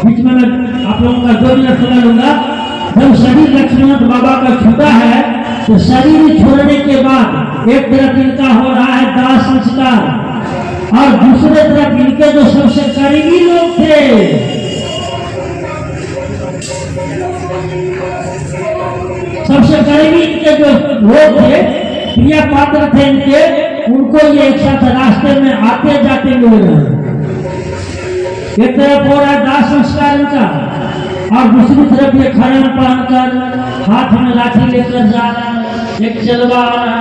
बीच में मैं आप लोगों का 2 मिनट समय लूंगा, जब शरीर लक्ष्मीनाथ बाबा का छूटा है तो शरीर छोड़ने के बाद एक तरफ इनका हो रहा है दाह संस्कार और दूसरे तरफ इनके जो सबसे करीबी लोग थे, सबसे करीबी इनके जो लोग थे, प्रिय पात्र थे इनके, उनको ये एक साथ रास्ते में आते जाते मिल रहे। एक तरफ हो रहा है दाह संस्कार इनका और दूसरी तरफ ये खड़े पहनकर हाथ में लाठी लेकर जा रहा है, एक चलवा रहा है।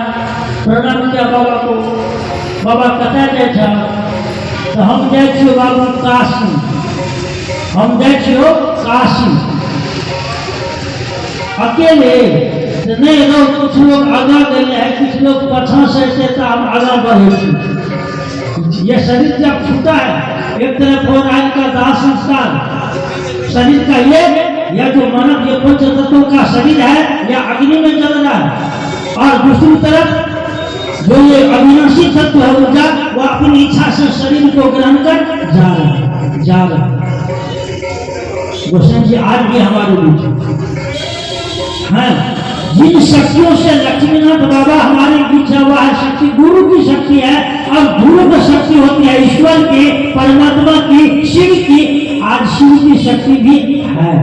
प्रणाम किया बाबा को, बाबा कथा जाए तो हम जाए बाबू काशी, हम जाए काशी अकेले नहीं ना, कुछ लोग आगा गए हैं, कुछ लोग पछा से तो हम आगा बढ़े। ये शरीर जब छूटा है, एक तरफ हो रहा है इनका दाह संस्कार, शरीर का ये या जो मानव ये पंच तत्वों का शरीर है या अग्नि में जल रहा है, और दूसरी तरफ जो ये अविनाशी तत्व है ऊर्जा, वो अपनी इच्छा से शरीर को ग्रहण कर जा रहा। गोसाई जी आज भी हमारे बीच है। जिन शक्तियों से लक्ष्मीनाथ बाबा हमारे बीच है, वह शक्ति गुरु की शक्ति है, और गुरु की शक्ति होती है ईश्वर की, परमात्मा की, शिव की। आज शिव की शक्ति भी है,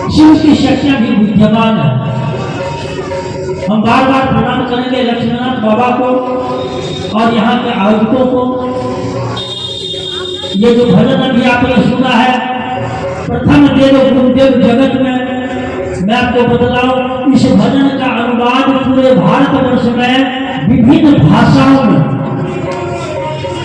शिव की शक्तियां भी विद्यमान है। हम बार बार प्रणाम करेंगे लक्ष्मीनाथ बाबा को और यहाँ के आयोजकों को। ये जो भजन अभी आपने सुना है, प्रथम देव गुरुदेव जगत में, मैं आपको बतलाऊं, इस भजन का अनुवाद पूरे भारतवर्ष में विभिन्न भाषाओं में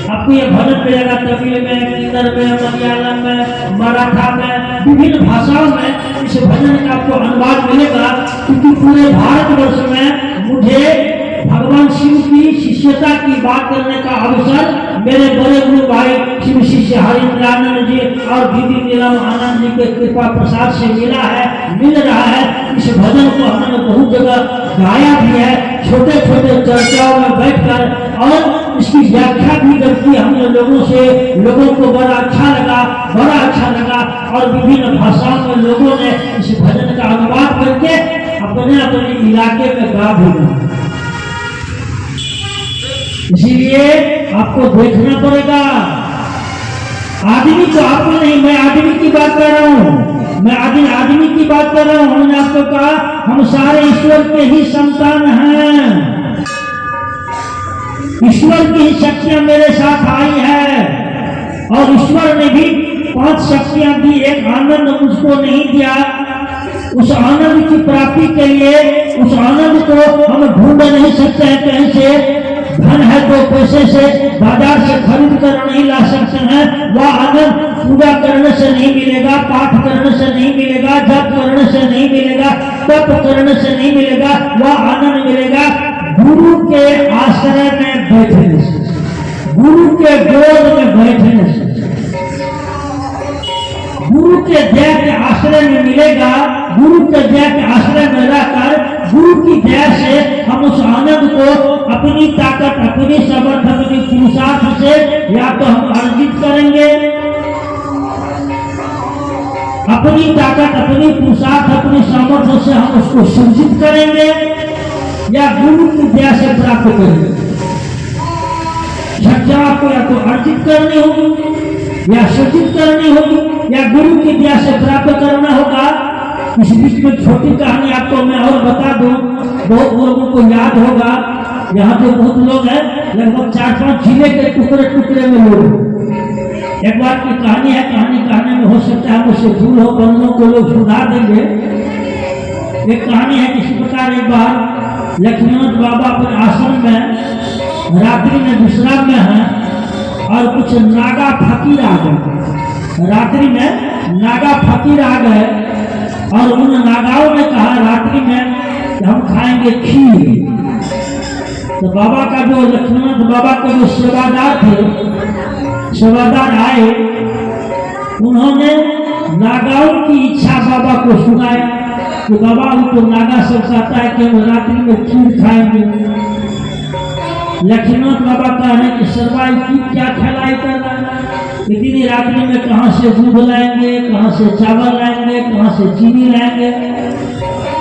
आपको ये भजन मिलेगा। तमिल में, कन्नड़ में, मलयालम में, मराठा में, विभिन्न भाषाओं में इस भजन का आपको अनुवाद मिलेगा। क्योंकि पूरे भारतवर्ष में मुझे भगवान शिव की शिष्यता की बात करने का अवसर मेरे बड़े गुरु भाई शिव शिष्य हरिंद्रानंद जी और दीदी नीलम आनंद जी के कृपा प्रसाद से मिला है, मिल रहा है। इस भजन को हमने बहुत जगह गाया भी है, छोटे छोटे चर्चाओं में बैठकर, और इसकी व्याख्या भी करके हमने लोगों से, लोगों को बड़ा अच्छा लगा और विभिन्न भाषाओं में लोगों ने इस भजन का अनुवाद करके अपने अपने इलाके में गा भी। इसीलिए आपको देखना पड़ेगा। आदमी तो आपको नहीं, मैं आदमी की बात कर रहा हूँ, मैं आदमी की बात कर रहा हूँ। हमने आपको कहा हम सारे ईश्वर के ही संतान हैं, ईश्वर की ही शक्तियां मेरे साथ आई है, और ईश्वर ने भी 5 शक्तियां दी। एक आनंद मुझको नहीं दिया, उस आनंद की प्राप्ति के लिए, उस आनंद को हम ढूंढ नहीं सकते हैं कहीं से। धन है तो पैसे से, बाजार से खरीद कर नहीं ला सकते हैं। वह आनंद पूजा करने से नहीं मिलेगा, पाठ करने से नहीं मिलेगा, जप करने से नहीं मिलेगा, तप करने से नहीं मिलेगा। वह आनंद मिलेगा गुरु के आश्रय में बैठने से, गुरु के गोद में बैठने से, गुरु के दया के आश्रय में मिलेगा। गुरु के दया के आश्रय में रहकर गुरु की दया से हम उस आनंद को अपनी ताकत, अपनी समर्थ, अपनी पुरुषार्थ से या तो हम अर्जित करेंगे अपनी ताकत, अपनी पुरुषार्थ, अपनी सामर्थ्य से हम उसको सृजित करेंगे या गुरु की दया से प्राप्त करेंगे। शक्तियां आपको या तो अर्जित करनी होगी या सृजित करनी होगी या गुरु की दया से प्राप्त करना होगा। इस बीच में छोटी कहानी आपको मैं और बता दूं, बहुत लोगों को याद होगा, यहाँ तो बहुत लोग हैं, लगभग 4-5 जिले के टुकड़े टुकड़े में लोग। एक बार की कहानी है, कहानी कहने में हो सकता है मुझसे भूल हो, बंदों को लोग सुधार देंगे। एक कहानी है, किसी प्रकार एक बार लक्ष्मण बाबा अपने आश्रम में रात्रि में विश्राम में है और कुछ नागा फकीर आ गए। रात्रि में नागा फकीर आ गए और उन नागाओं ने कहा रात्रि में कि हम खाएंगे खीर। तो बाबा का जो लक्ष्मण बाबा के जो सेवादार थे, सेवादार आए, उन्होंने नागाओं की इच्छा बाबा को सुनाया कि बाबा उनको नागा सब चाहता है कि हम रात्रि में खीर खाएंगे। लक्ष्मण बाबा कह रहे कि सरवाई की क्या खिलाई करना, इतनी रात्रि में कहाँ से दूध लाएंगे, कहाँ से चावल लाएंगे, कहाँ से चीनी लाएंगे।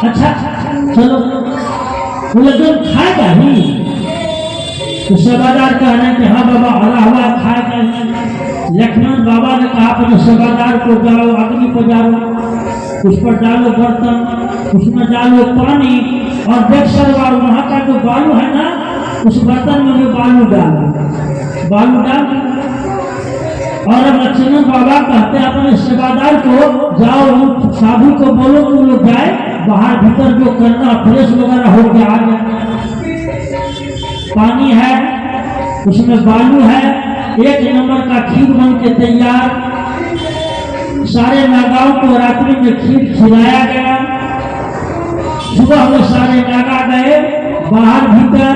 अच्छा चलो, वो लोग खाएगा ही। तो सेवादार कह रहे हैं कि हाँ बाबा हरा हुआ खाएगा। लक्ष्मण बाबा ने कहा अपने सेवादार को जाओ, अग्नि पजारो, उस पर डालो बर्तन, उसमें डालो पानी और देख सरवार वहाँ का जो बालू है ना, उस बर्तन में भी बालू डाल और अब लक्ष्मण बाबा कहते हैं अपने सेवादार को जाओ, साधु को बोलो कि वो लोग जाए बाहर भीतर जो करना फ्रेश वगैरह हो के आ जाए। पानी है, उसमें बालू है, 1 नंबर का खीर बन के तैयार। सारे नागाओं को रात्रि में खीर खिलाया गया। सुबह में सारे नागा गए बाहर भीतर,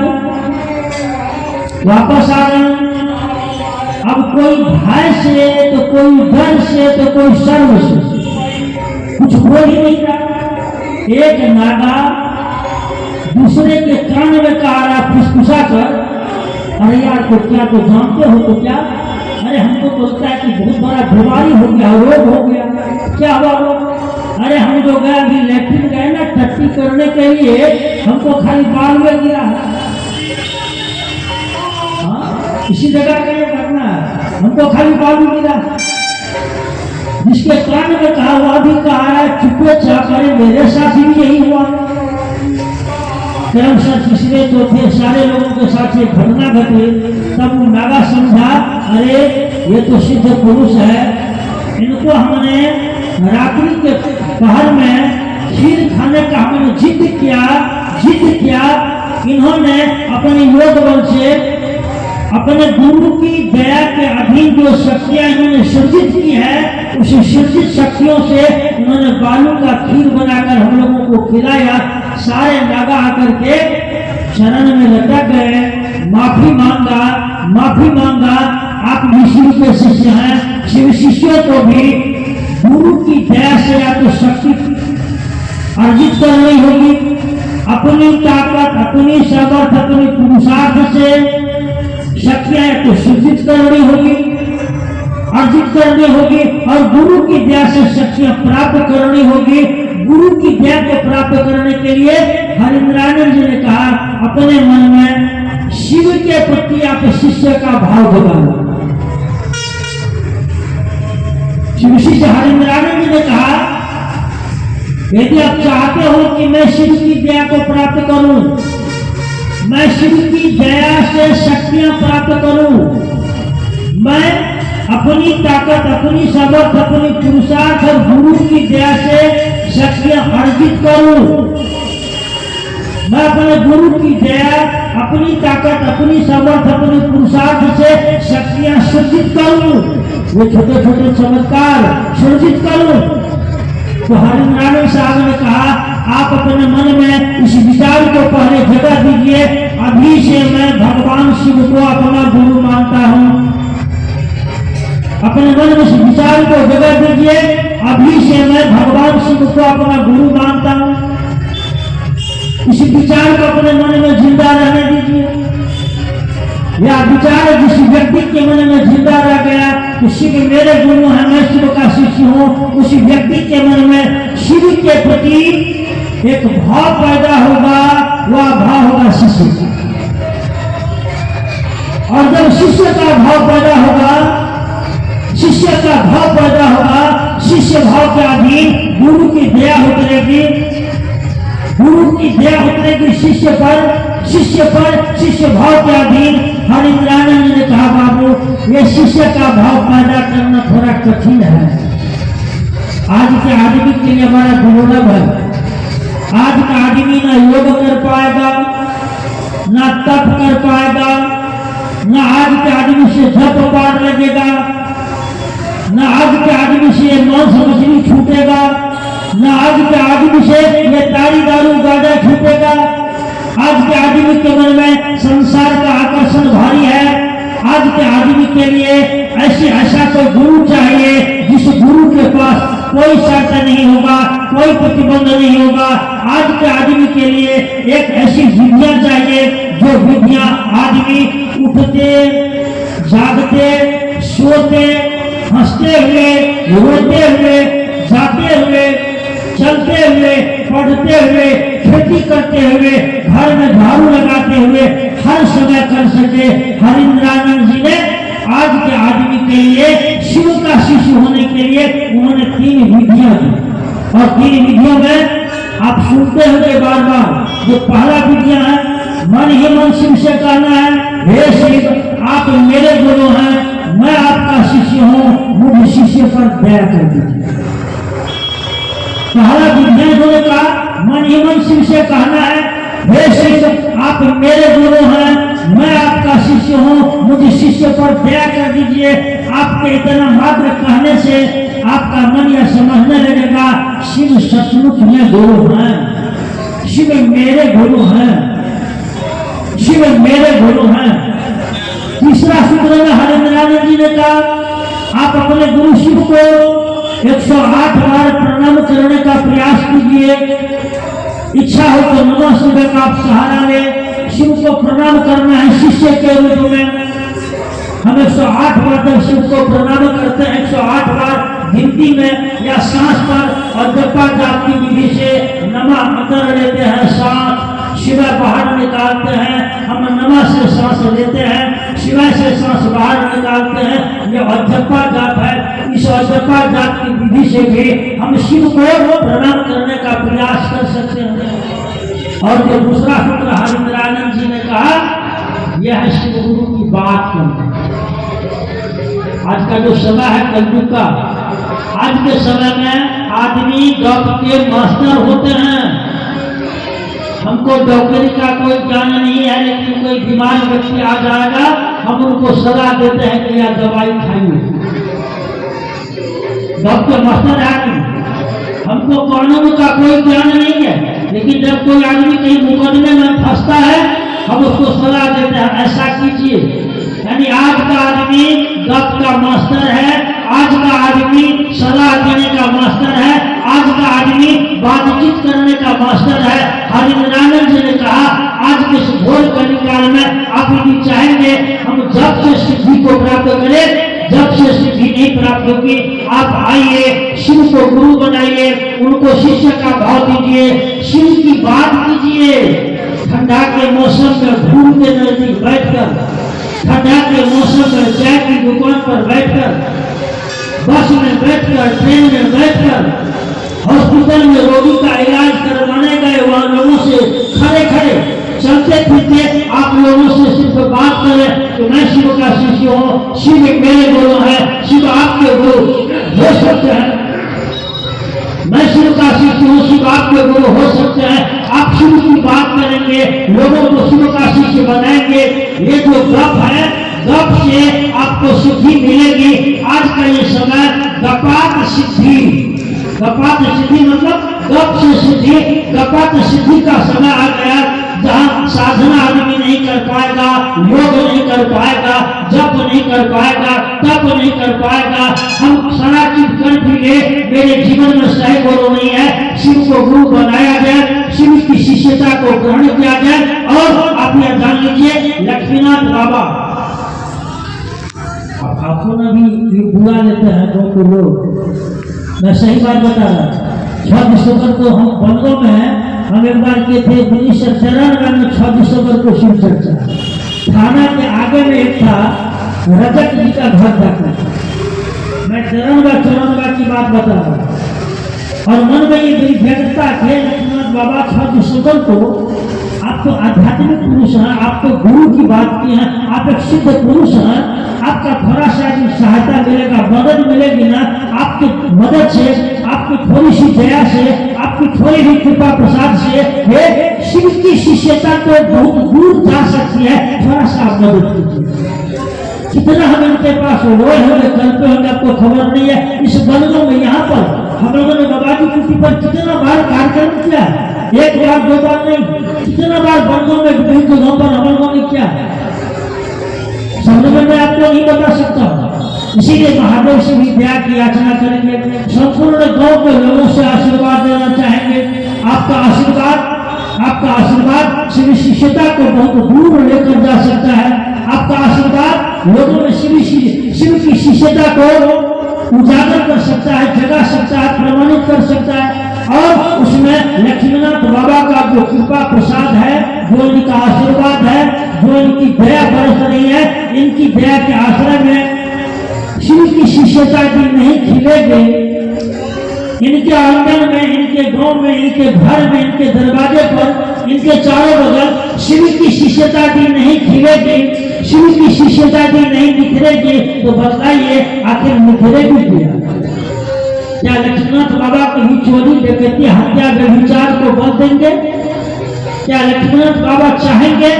वापस आ गए। अब कोई भय से तो कोई डर से तो कोई शर्म से कुछ बोल ही नहीं रहा। एक नागा दूसरे के कान में कहा रहा फुसफुसा कर, अरे यार तो क्या तो जानते हो तो क्या, अरे हमको तो लगता है कि बहुत बड़ा बीमारी हो गया, रोग हो गया। क्या हुआ रोग? अरे हम जो गए अभी लैट्रिन गए ना टट्टी करने के लिए, हमको खाली बाल में गिरा है। इसी जगह के लिए करना है, हमको खाली बालू गिरा। जिसके कान में कहा हुआ भी कहा है चुपे चापे, मेरे साथ भी यही हुआ। क्रमशः तीसरे चौथे सारे लोगों के साथ ये घटना घटी। तब वो नागा समझा, अरे ये तो सिद्ध पुरुष है, इनको हमने रात्रि के पहर में खीर खाने का हमने जिद किया। इन्होंने अपने योग बल से अपने गुरु की दया के अधीन जो शक्तियां इन्होंने सृजित की है, उस सृजित शक्तियों से इन्होंने बालू का खीर बनाकर हम लोगों को खिलाया। सारे नागा आकर के शरण में लटक गए, माफी मांगा। आप भी शिव के शिष्य हैं, शिव शिष्यों को भी गुरु की दया से या तो शक्ति अर्जित करनी होगी, अपनी ताकत, अपनी सामर्थ्य, अपनी पुरुषार्थ से शक्तियां या तो सृजित करनी होगी, अर्जित करनी होगी और गुरु की दया से शक्तियां प्राप्त करनी होगी। गुरु की दया को प्राप्त करने के लिए हरिंद्रानंद जी ने कहा अपने मन में शिव के प्रति आप शिष्य का भाव जगाओ। शिव शिष्य हरिंद्रानंद जी ने कहा यदि आप चाहते हो कि मैं शिव की दया को प्राप्त करूं, मैं शिव की दया से शक्तियां प्राप्त करूं, मैं अपनी ताकत, अपनी सामर्थ्य, अपनी पुरुषार्थ और गुरु की दया से शक्तियां अर्जित करूं, मैं अपने गुरु की दया, अपनी ताकत, अपनी सामर्थ्य, अपनी पुरुषार्थ से शक्तियां सृजित करूं, वो छोटे छोटे चमत्कार सृजित करूं। तो हरिनारायण साहब ने कहा आप अपने मन में इस विचार को पहले जगह दीजिए, अभी से मैं भगवान शिव को अपना गुरु मानता हूं। अपने मन में इस विचार को जगह दीजिए, अभी से मैं भगवान शिव को अपना गुरु मानता हूं। इस विचार को अपने मन में जिंदा रहने दीजिए। या विचार जिस व्यक्ति के मन में जिंदा रह गया कि शिव मेरे गुरु हैं, मैं शिव का शिष्य हूँ, उस व्यक्ति के मन में शिव के प्रति एक भाव पैदा होगा, वह भाव होगा शिष्य का। और जब शिष्य का भाव पैदा होगा, शिष्य का भाव पैदा होगा, शिष्य भाव के अधीन गुरु की दया उतरेगी, गुरु की दया उतरेगी शिष्य पर, शिष्य भाव के अधीन। हरिंद्रानंद ने कहा बाबू ये शिष्य का भाव पैदा करना थोड़ा कठिन है, आज के आदमी के लिए बड़ा दुर्लभ है। आज का आदमी ना योग कर पाएगा, ना तप कर पाएगा, ना आज के आदमी से जप पार लगेगा, ना आज के आदमी से मांस मछली छूटेगा, ना आज के आदमी से ये तारी दारू गाजा छूटेगा। आज के आदमी के मन में संसार का आकर्षण भारी है। आज के आदमी के लिए ऐसा कोई गुरु चाहिए जिस गुरु के पास कोई शर्त नहीं होगा, कोई प्रतिबंध नहीं होगा। आज के आदमी के लिए एक ऐसी विद्या चाहिए जो विद्या आदमी उठते, जागते, सोते, हंसते हुए, रोते हुए, जाते हुए, चलते हुए, पढ़ते हुए, खेती करते हुए, घर में झाड़ू लगाते हुए हर समय कर सके। हरिंद्रानंद जी ने आज के आदमी के लिए शिव का शिष्य होने के लिए उन्होंने 3 विधियां दी, और 3 विधियों में आप सुनते होंगे बार बार। जो पहला विधियां है, मन ही मन शिव से कहना है, हे शिव आप मेरे गुरु हैं, मैं आपका शिष्य हूँ, मुझे शिष्य पर दया कर दीजिए। पहला विद्या का मन ही मन शिव से कहना है, हे शिव आप मेरे गुरु हैं, मैं आपका शिष्य हूँ, मुझे शिष्य पर दया कर दीजिए। आपके इतना मात्र कहने से आपका मन यह समझने लगेगा शिव सचमुच में गुरु हैं, शिव मेरे गुरु हैं, शिव मेरे गुरु हैं। तीसरा सूत्र में हरिंद्रानंद जी ने कहा आप अपने गुरु शिव को 108 बार प्रणाम करने का प्रयास कीजिए। इच्छा हो तो नमः शिवाय का आप सहारा ले, शिव को प्रणाम करना है शिष्य के रूप में। हम 108 बार जब शिव को प्रणाम करते हैं, 108 बार गिनती में या सांस पर, और जपा जाप की विधि से नमः अंदर लेते हैं सांस, शिवाय बाहर निकालते हैं। हम नमः से सांस लेते हैं, शिवाय से सांस बाहर निकालते हैं। यह अजपा जाप है। इस अजपा जाप की विधि से भी हम शिव को प्रणाम करने का प्रयास कर सकते हैं। और जो दूसरा सूत्र हरिंद्रानंद जी ने कहा, यह है शिव गुरु की बात करना। आज का जो समय है कलयुग का, आज के समय में आदमी गप के मास्टर होते हैं। हमको डॉक्टरी का कोई ज्ञान नहीं है, लेकिन कोई बीमार व्यक्ति आ जाएगा, हम उनको सलाह देते हैं कि यह दवाई खाइए। डॉक्टर मास्टर आदमी, हमको कानून का कोई ज्ञान नहीं है, लेकिन जब कोई आदमी कहीं मुकदमे में फंसता है, हम उसको सलाह देते हैं ऐसा कीजिए। यानी आज का आदमी गप का मास्टर है, आज का आदमी सलाह देने का मास्टर है, आज का आदमी बातचीत करने का मास्टर है। हरिंद्रानंद जी ने कहा आज के इस घोर कलिकाल में आप यदि चाहेंगे हम जब से सिद्धि को प्राप्त करें, जब से सिद्धि नहीं प्राप्त होगी, आप आइए, शिव को गुरु बनाइए, उनको शिष्य का भाव दीजिए, शिव की बात कीजिए। ठंडा के मौसम में धूप के नजदीक बैठकर, ठंडा के मौसम में चाय की दुकान पर बैठकर, बस में बैठकर, ट्रेन में बैठकर, हॉस्पिटल में रोगी का इलाज करवाने गए वहां लोगों से खड़े खड़े चलते फिरते आप लोगों से सिर्फ बात करें कि मैं शिव का शिष्य हूँ, शिव मेरे गुरु है, शिव आपके गुरु हो सकते हैं। मैं शिव का शिष्य हूँ, शिव आपके गुरु हो सकते हैं। आप शिव की बात करेंगे, लोगों को शिव का शिष्य बनाएंगे। ये जो गप है, गप से आपको सिद्धि मिलेगी। आज का ये समय गपात सिद्धि, गपात सिद्धि मतलब गप से सिद्धि, गपात सिद्धि का समय आ गया, जहाँ साधना आदमी नहीं कर पाएगा, योग नहीं कर पाएगा, जप नहीं कर पाएगा, तप नहीं कर पाएगा। हम सारा चीज कर भी ले, मेरे जीवन में सही गुरु नहीं है। शिव को गुरु बनाया जाए, शिव की शिष्यता को ग्रहण किया जाए। और आप यह जान लीजिए, लक्ष्मीनाथ बाबा आपको ना भी ये बुला लेते हैं गाँव के लोग। मैं सही बात बता रहा हूँ। 6 दिसंबर को हम बनगांव में हैं, हम एक बार किए थे 1993 में 6 दिसंबर को शिव चर्चा। थाना के आगे में एक था रजत जी का घर था। मैं चरणवा की बात बता रहा हूँ। और मन में ये मेरी व्यग्रता थे लक्ष्मण बाबा 6 दिसंबर को आप तो आध्यात्मिक पुरुष हैं, आप तो गुरु की बात की हैं, आप एक सिद्ध पुरुष हैं, आपका थोड़ा सा भी सहायता मिलेगा, मदद मिलेगी ना, आपकी मदद से, आपकी थोड़ी सी दया से, आपकी थोड़ी ही कृपा प्रसाद से ये शिव की शिष्यता तो बहुत दूर जा सकती है। थोड़ा सा मदद कीजिए। कितना हम इनके पास रोए होंगे, करते होंगे, आपको खबर नहीं है। इस बनगांव में यहाँ पर हम लोगों ने बाबा की कुटी पर कितना बार कार्यक्रम किया, एक बार 2 बार नहीं, कितना बार बनगांव में विभिन्न जगहों पर हम लोगों ने किया, शब्द में मैं आपको नहीं बता सकता हूँ। इसीलिए महादेव से भी दया की याचना करेंगे, संपूर्ण गांव के लोगों से आशीर्वाद देना चाहेंगे। आपका आशीर्वाद शिव शिष्यता को बहुत दूर लेकर जा सकता है। आपका आशीर्वाद लोगों में शिव की शिष्यता को उजागर कर सकता है, जगा सकता है, प्रमाणित कर सकता है। और उसमें लक्ष्मीनाथ बाबा का जो कृपा प्रसाद है, जो इनका आशीर्वाद है, जो इनकी दया बरस रही है, इनकी दया के आश्रय में शिव की शिष्यता की नहीं खिलेगी। इनके आंगन में, इनके गांव में, इनके घर में, इनके दरवाजे पर, इनके चारों बगल शिव की शिष्यता की नहीं खिलेगी, शिव की शिष्यता की नहीं निखरेगी, तो बताइए आखिर निखरेगी क्या? क्या लक्ष्मीनाथ बाबा कभी चोरी डकैती हत्या व्यभिचार को बल देंगे? क्या लक्ष्मीनाथ बाबा चाहेंगे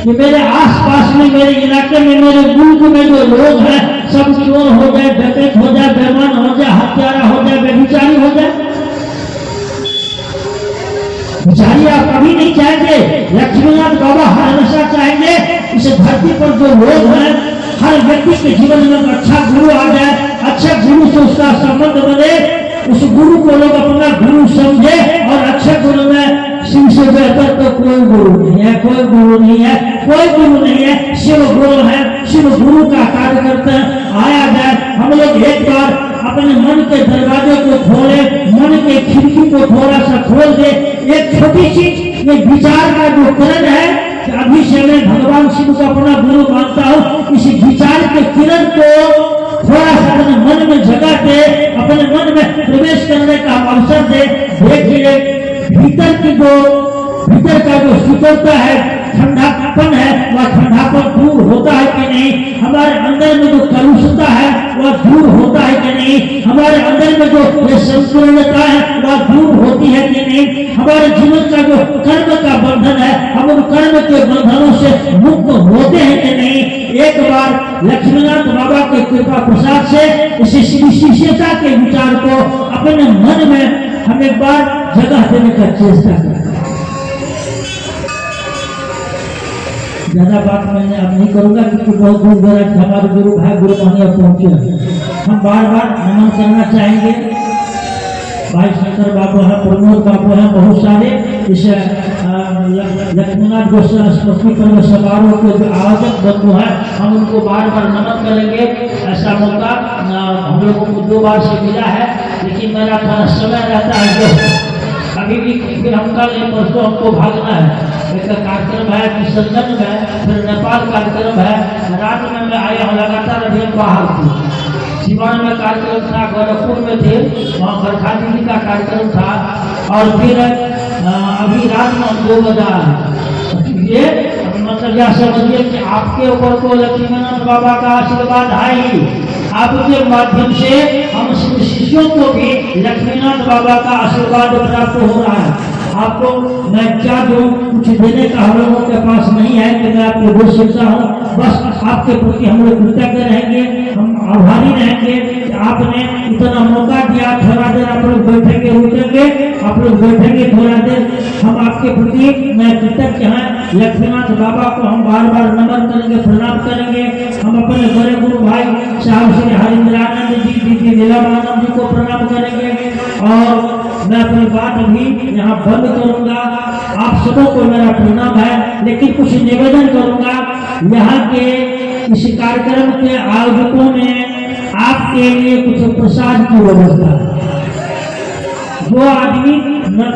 कि मेरे आसपास में, मेरे इलाके में, मेरे मुल्क में जो लोग हैं सब चोर हो जाए, डकैत हो जाए, बेईमान हो जाए, हत्यारा हो जाए, व्यभिचारी हो जाए? बिचारी आप कभी नहीं चाहेंगे। लक्ष्मीनाथ बाबा हमेशा चाहेंगे इस धरती पर जो लोग हैं, हर व्यक्ति के जीवन में अच्छा गुरु आ जाए, अच्छा गुरु से उसका संबंध बने, उस गुरु को लोग अपना गुरु समझे। और अच्छे गुरु में शिव से बेहतर तो कोई गुरु नहीं है, कोई गुरु नहीं है, कोई गुरु नहीं है। शिव गुरु है, शिव गुरु का कार्य करते हैं। आया जाए, हम लोग एक बार अपने मन के दरवाजे को खोले, मन के खिड़की को थोड़ा सा खोल दे। एक छोटी सी ये विचार का जो किरण है, अभी से मैं भगवान शिव को अपना गुरु मानता हूँ, इस विचार के किरण को थोड़ा सा अपने मन में जगा दे, अपने मन में प्रवेश करने का अवसर दे। देखिए भीतर का जो शीतलता है, ठंडापन है, वह ठंडापन दूर होता है कि नहीं? हमारे अंदर में जो कलुषता है वह दूर होता है कि नहीं? हमारे अंदर में जो ये संपूर्णता है वह दूर होती है कि नहीं? हमारे जीवन का जो कर्म का बंधन है, हम उन कर्म के बंधनों से मुक्त होते हैं कि नहीं? एक बार लक्ष्मीनाथ बाबा के कृपा प्रसाद से इस शिष्यता के विचार को अपने मन में हम एक बार जगह देने का चेष्टा करें। ज्यादा बात मैंने अब नहीं करूंगा क्योंकि बहुत दूर दराज हमारे गुरु भाई गुरु महनिया पहुंचे हैं। हम बार बार नमन करना चाहेंगे। भाई शंकर बाबू है, प्रमोद बाबू है, बहुत सारे इस लक्ष्मीनाथ गोस्वामी स्मृति पर्व समारोह के जो आयोजक बंधु हैं, हम उनको बार बार नमन करेंगे। ऐसा मौका हम लोगों को 2 बार से मिला है, लेकिन मेरा थोड़ा समय रहता है जो अभी भी, फिर हम कल परसों हमको भागना है। एक कार्यक्रम है किशनगंज में, फिर नेपाल कार्यक्रम है। रात में मैं आया हूँ, लगातार अभी हम बाहर थे। सिवान में कार्यक्रम था, गोरखपुर में थे, वहाँ बरखा दीदी का कार्यक्रम था। और फिर अभी रात में हम 2 बजा ये मतलब यह समझिए कि आपके ऊपर तो लक्ष्मीनाथ बाबा का आशीर्वाद है ही, आपके माध्यम से हम शिष्यों को भी लक्ष्मीनाथ बाबा का आशीर्वाद प्राप्त हो रहा है। आपको मैं क्या दूं, कुछ देने का हम लोगों के पास नहीं है कि मैं आपको दे सकता हूँ। बस आपके प्रति हम लोग कृतज्ञ रहेंगे, हम आभारी रहेंगे कि आपने इतना मौका दिया। थोड़ा देर आप लोग बैठेंगे, रुकेंगे, आप लोग बैठेंगे थोड़ा देर। हम आपके प्रति मैं कृतज्ञ हैं। लक्ष्मीनाथ बाबा को हम बार बार नमन करेंगे, प्रणाम करेंगे। हम अपने बड़े गुरु भाई साहब श्री हरिंद्रानंद जी, दीदी नीलमानंद जी को प्रणाम करेंगे। और मैं अपनी बात अभी यहाँ बंद करूंगा। आप सबों को मेरा प्रणाम है, लेकिन कुछ निवेदन करूंगा। यहाँ के इस कार्यक्रम के आयोजकों ने आपके लिए कुछ प्रसाद की व्यवस्था है। जो आदमी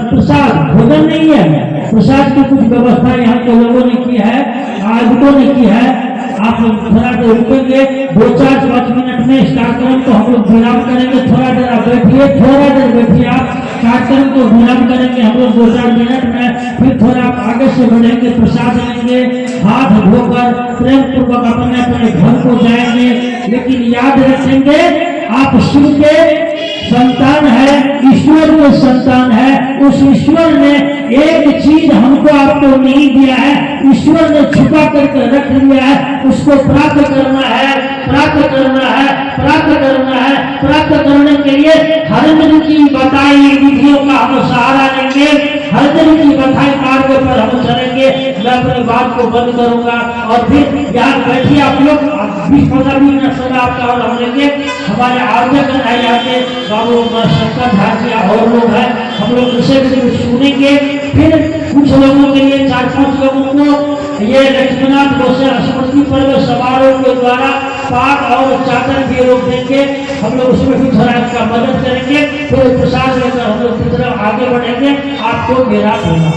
प्रसाद भोजन नहीं है, प्रसाद की कुछ व्यवस्था यहाँ के लोगों ने की है, आयोजकों ने की है। आप थोड़ा देर रुकेंगे, 2-4-5 मिनट में इस कार्यक्रम को हम लोग विराम करेंगे। थोड़ा देर आप बैठिए, थोड़ा देर बैठिए, आप कार्यक्रम को विराम करेंगे हम लोग 2-4 मिनट में। फिर थोड़ा आप आगे से बढ़ेंगे, प्रसाद लेंगे, हाथ धोकर प्रेम पूर्वक अपने अपने घर को जाएंगे। लेकिन याद रखेंगे, आप शिव के संतान है, ईश्वर के संतान है। उस ईश्वर ने एक चीज हमको आपको नहीं दिया है, ईश्वर ने छुपा करके रख लिया है। उसको प्राप्त करना है, प्राप्त करना है, प्राप्त करना है। प्राप्त करने के लिए हरिंद्र की बताई विधियों का हम सहारा लेंगे, हरिंद्र की बताई मार्ग पर हम चलेंगे। मैं अपनी बात को बंद करूंगा और फिर यहाँ बैठिए आप लोग। 20-15 मिनट समय आपका और हम लेंगे। हमारे आयोजक आते बाबू शंकर झाजिया और लोग हैं, हम लोग उसे भी सुनेंगे। फिर कुछ लोगों के लिए 4-5 लोगों को ये लक्ष्मीनाथ गोसाई स्मृति पर्व समारोह के द्वारा पाक और चादर भी लोग देंगे। हम लोग उसमें भी थोड़ा इनका मदद करेंगे। फिर प्रसाद लेकर हम लोग की तरफ आगे बढ़ेंगे। आपको मेरा होगा।